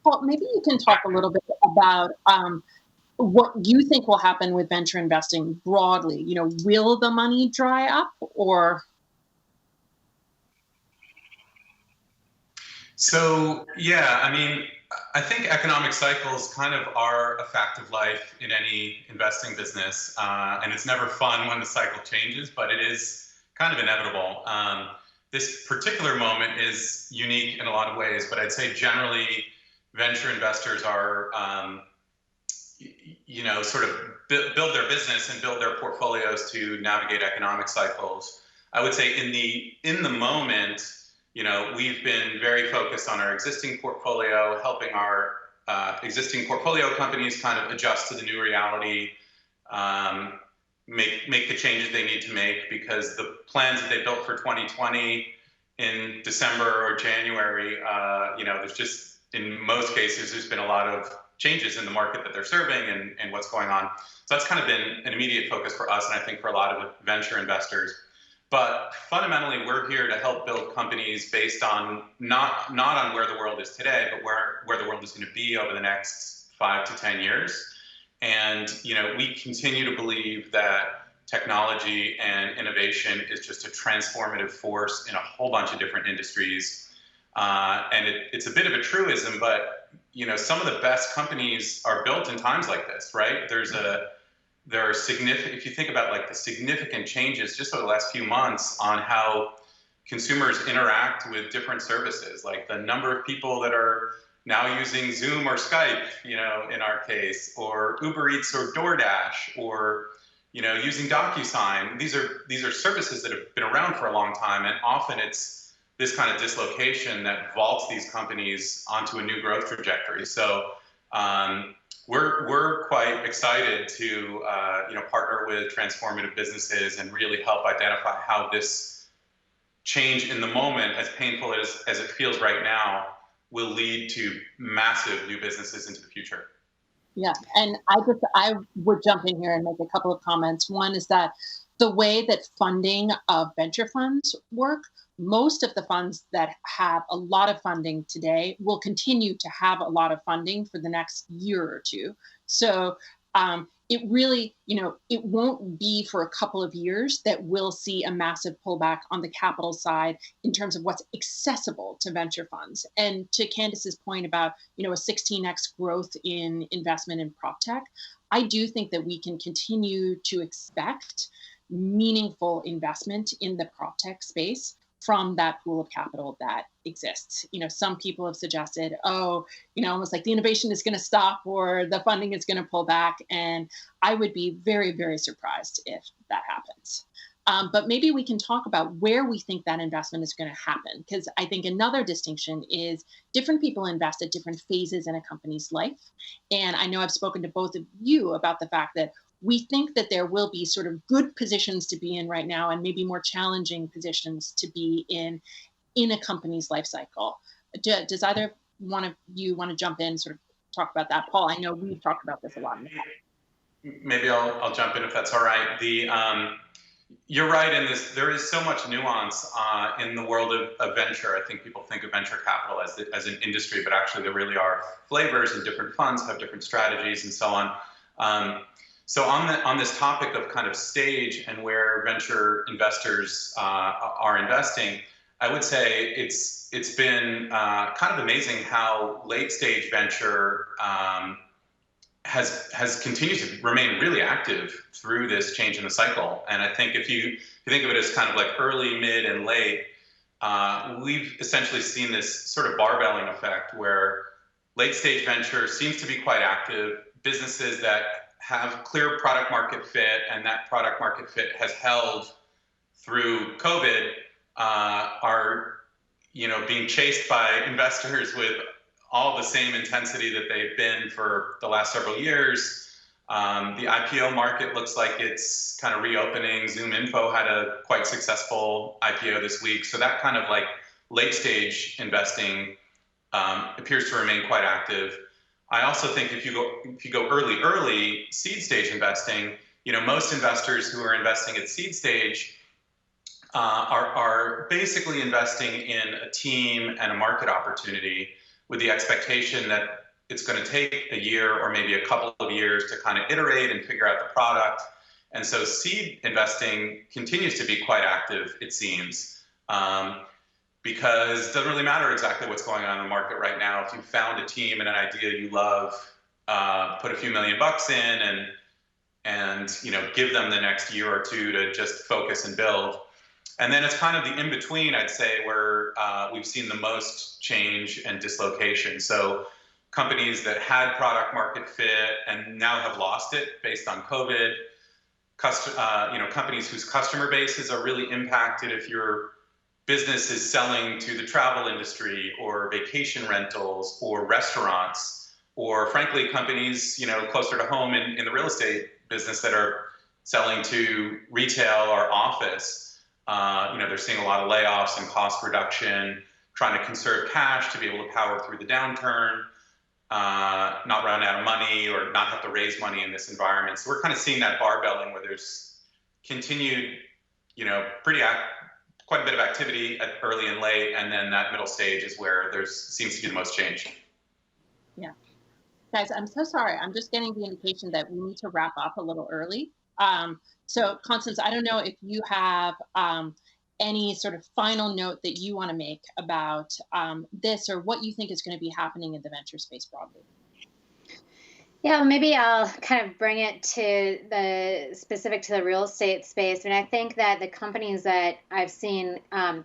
Paul, maybe you can talk a little bit about what you think will happen with venture investing broadly. Will the money dry up or? So, yeah, I think economic cycles kind of are a fact of life in any investing business. And it's never fun when the cycle changes, but it is kind of inevitable. This particular moment is unique in a lot of ways, but I'd say generally venture investors are, sort of build their business and build their portfolios to navigate economic cycles. I would say in the moment, we've been very focused on our existing portfolio, helping our existing portfolio companies kind of adjust to the new reality, make the changes they need to make, because the plans that they built for 2020 in December or January, there's just, in most cases, there's been a lot of changes in the market that they're serving and what's going on. So that's kind of been an immediate focus for us, and I think for a lot of venture investors. But fundamentally, we're here to help build companies based on not on where the world is today, but where the world is going to be over the next 5 to 10 years. And we continue to believe that technology and innovation is just a transformative force in a whole bunch of different industries. And it's a bit of a truism, but some of the best companies are built in times like this, right? There are significant, if you think about like the significant changes just over the last few months on how consumers interact with different services, like the number of people that are now using Zoom or Skype, in our case, or Uber Eats or DoorDash, or using DocuSign. These are services that have been around for a long time, and often it's this kind of dislocation that vaults these companies onto a new growth trajectory. So we're quite excited to partner with transformative businesses and really help identify how this change in the moment, as painful as it feels right now, will lead to massive new businesses into the future. Yeah, and I would jump in here and make a couple of comments. One is that the way that funding of venture funds work, most of the funds that have a lot of funding today will continue to have a lot of funding for the next year or two. So it really, it won't be for a couple of years that we'll see a massive pullback on the capital side in terms of what's accessible to venture funds. And to Candace's point about, a 16x growth in investment in prop tech, I do think that we can continue to expect meaningful investment in the prop tech space from that pool of capital that exists. Some people have suggested, almost like the innovation is going to stop or the funding is going to pull back. And I would be very, very surprised if that happens. But maybe we can talk about where we think that investment is going to happen, because I think another distinction is different people invest at different phases in a company's life. And I know I've spoken to both of you about the fact that we think that there will be sort of good positions to be in right now and maybe more challenging positions to be in a company's life cycle. Does either one of you want to jump in and sort of talk about that? Paul, I know we've talked about this a lot. Maybe I'll jump in if that's all right. You're right in this. There is so much nuance in the world of venture. I think people think of venture capital as an industry, but actually there really are flavors, and different funds have different strategies and so on. So on this topic of kind of stage and where venture investors are investing, I would say it's been kind of amazing how late stage venture has continued to remain really active through this change in the cycle. And I think if you think of it as kind of like early, mid, and late, we've essentially seen this sort of barbelling effect where late stage venture seems to be quite active. Businesses that have clear product market fit, and that product market fit has held through COVID, are being chased by investors with all the same intensity that they've been for the last several years. The IPO market looks like it's kind of reopening. Zoom Info had a quite successful IPO this week. So that kind of like late stage investing appears to remain quite active. I also think if you go early seed stage investing, most investors who are investing at seed stage are basically investing in a team and a market opportunity with the expectation that it's going to take a year or maybe a couple of years to kind of iterate and figure out the product. And so seed investing continues to be quite active, it seems, because it doesn't really matter exactly what's going on in the market right now. If you found a team and an idea you love, put a few $1 million in and give them the next year or two to just focus and build. And then it's kind of the in-between, I'd say, where we've seen the most change and dislocation. So companies that had product market fit and now have lost it based on COVID, companies whose customer bases are really impacted. If your business is selling to the travel industry or vacation rentals or restaurants, or frankly, companies closer to home in the real estate business that are selling to retail or office, they're seeing a lot of layoffs and cost reduction, trying to conserve cash to be able to power through the downturn, not run out of money or not have to raise money in this environment. So we're kind of seeing that barbelling where there's continued, quite a bit of activity at early and late, and then that middle stage is where there seems to be the most change. Yeah. Guys, I'm so sorry. I'm just getting the indication that we need to wrap up a little early. So Constance, I don't know if you have any sort of final note that you want to make about this, or what you think is going to be happening in the venture space broadly. Yeah, well, maybe I'll kind of bring it to the specific to the real estate space. I mean, I think that the companies that I've seen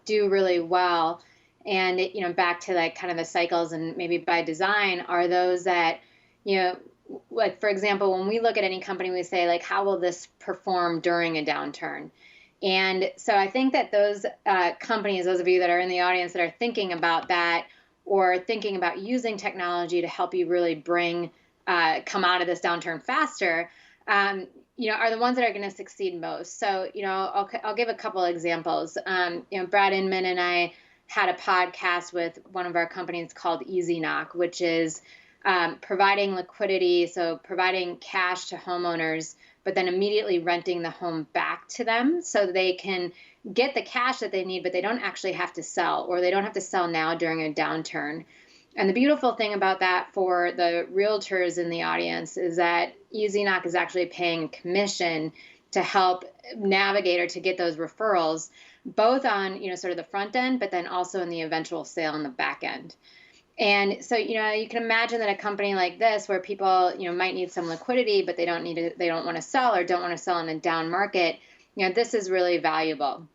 do really well And back to like kind of the cycles and maybe by design are those that, like for example, when we look at any company, we say like, how will this perform during a downturn? And so I think that those companies, those of you that are in the audience that are thinking about that or thinking about using technology to help you really come out of this downturn faster, are the ones that are going to succeed most. So, I'll give a couple examples. Brad Inman and I had a podcast with one of our companies called Easy Knock, which is providing liquidity, so providing cash to homeowners, but then immediately renting the home back to them so they can get the cash that they need, but they don't actually have to sell, or they don't have to sell now during a downturn. And the beautiful thing about that for the realtors in the audience is that Easy Knock is actually paying commission to help navigate or to get those referrals, both on, sort of the front end, but then also in the eventual sale on the back end. And so, you can imagine that a company like this, where people, might need some liquidity, but they don't want to sell or don't want to sell in a down market, this is really valuable.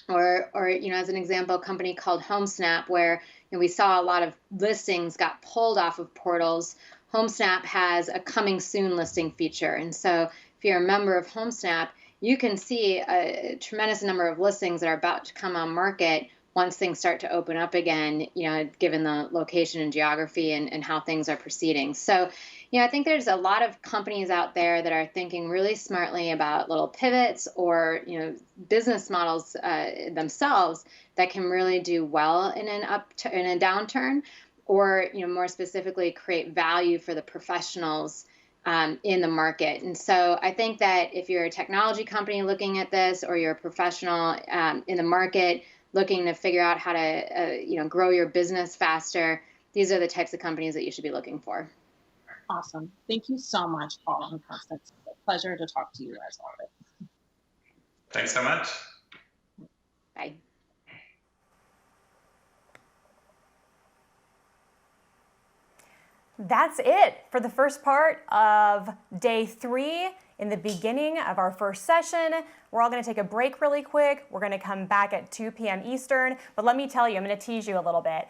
Or as an example, a company called HomeSnap, where we saw a lot of listings got pulled off of portals. HomeSnap has a coming soon listing feature. And so if you're a member of HomeSnap, you can see a tremendous number of listings that are about to come on market once things start to open up again, given the location and geography and how things are proceeding. So, I think there's a lot of companies out there that are thinking really smartly about little pivots or, business models themselves that can really do well in a downturn, or, more specifically, create value for the professionals in the market. And so I think that if you're a technology company looking at this, or you're a professional in the market looking to figure out how to grow your business faster, these are the types of companies that you should be looking for. Awesome. Thank you so much, Paul and Constance. It's a pleasure to talk to you as always. Thanks so much. Bye. That's it for the first part of day 3. In the beginning of our first session, we're all going to take a break really quick. We're going to come back at 2 p.m. Eastern. But let me tell you, I'm going to tease you a little bit.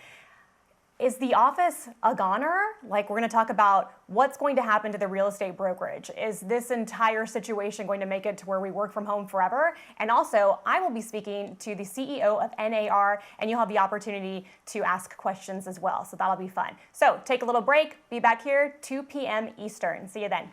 Is the office a goner? Like, we're going to talk about what's going to happen to the real estate brokerage. Is this entire situation going to make it to where we work from home forever? And also, I will be speaking to the CEO of NAR, and you'll have the opportunity to ask questions as well. So that'll be fun. So take a little break. Be back here 2 p.m. Eastern. See you then.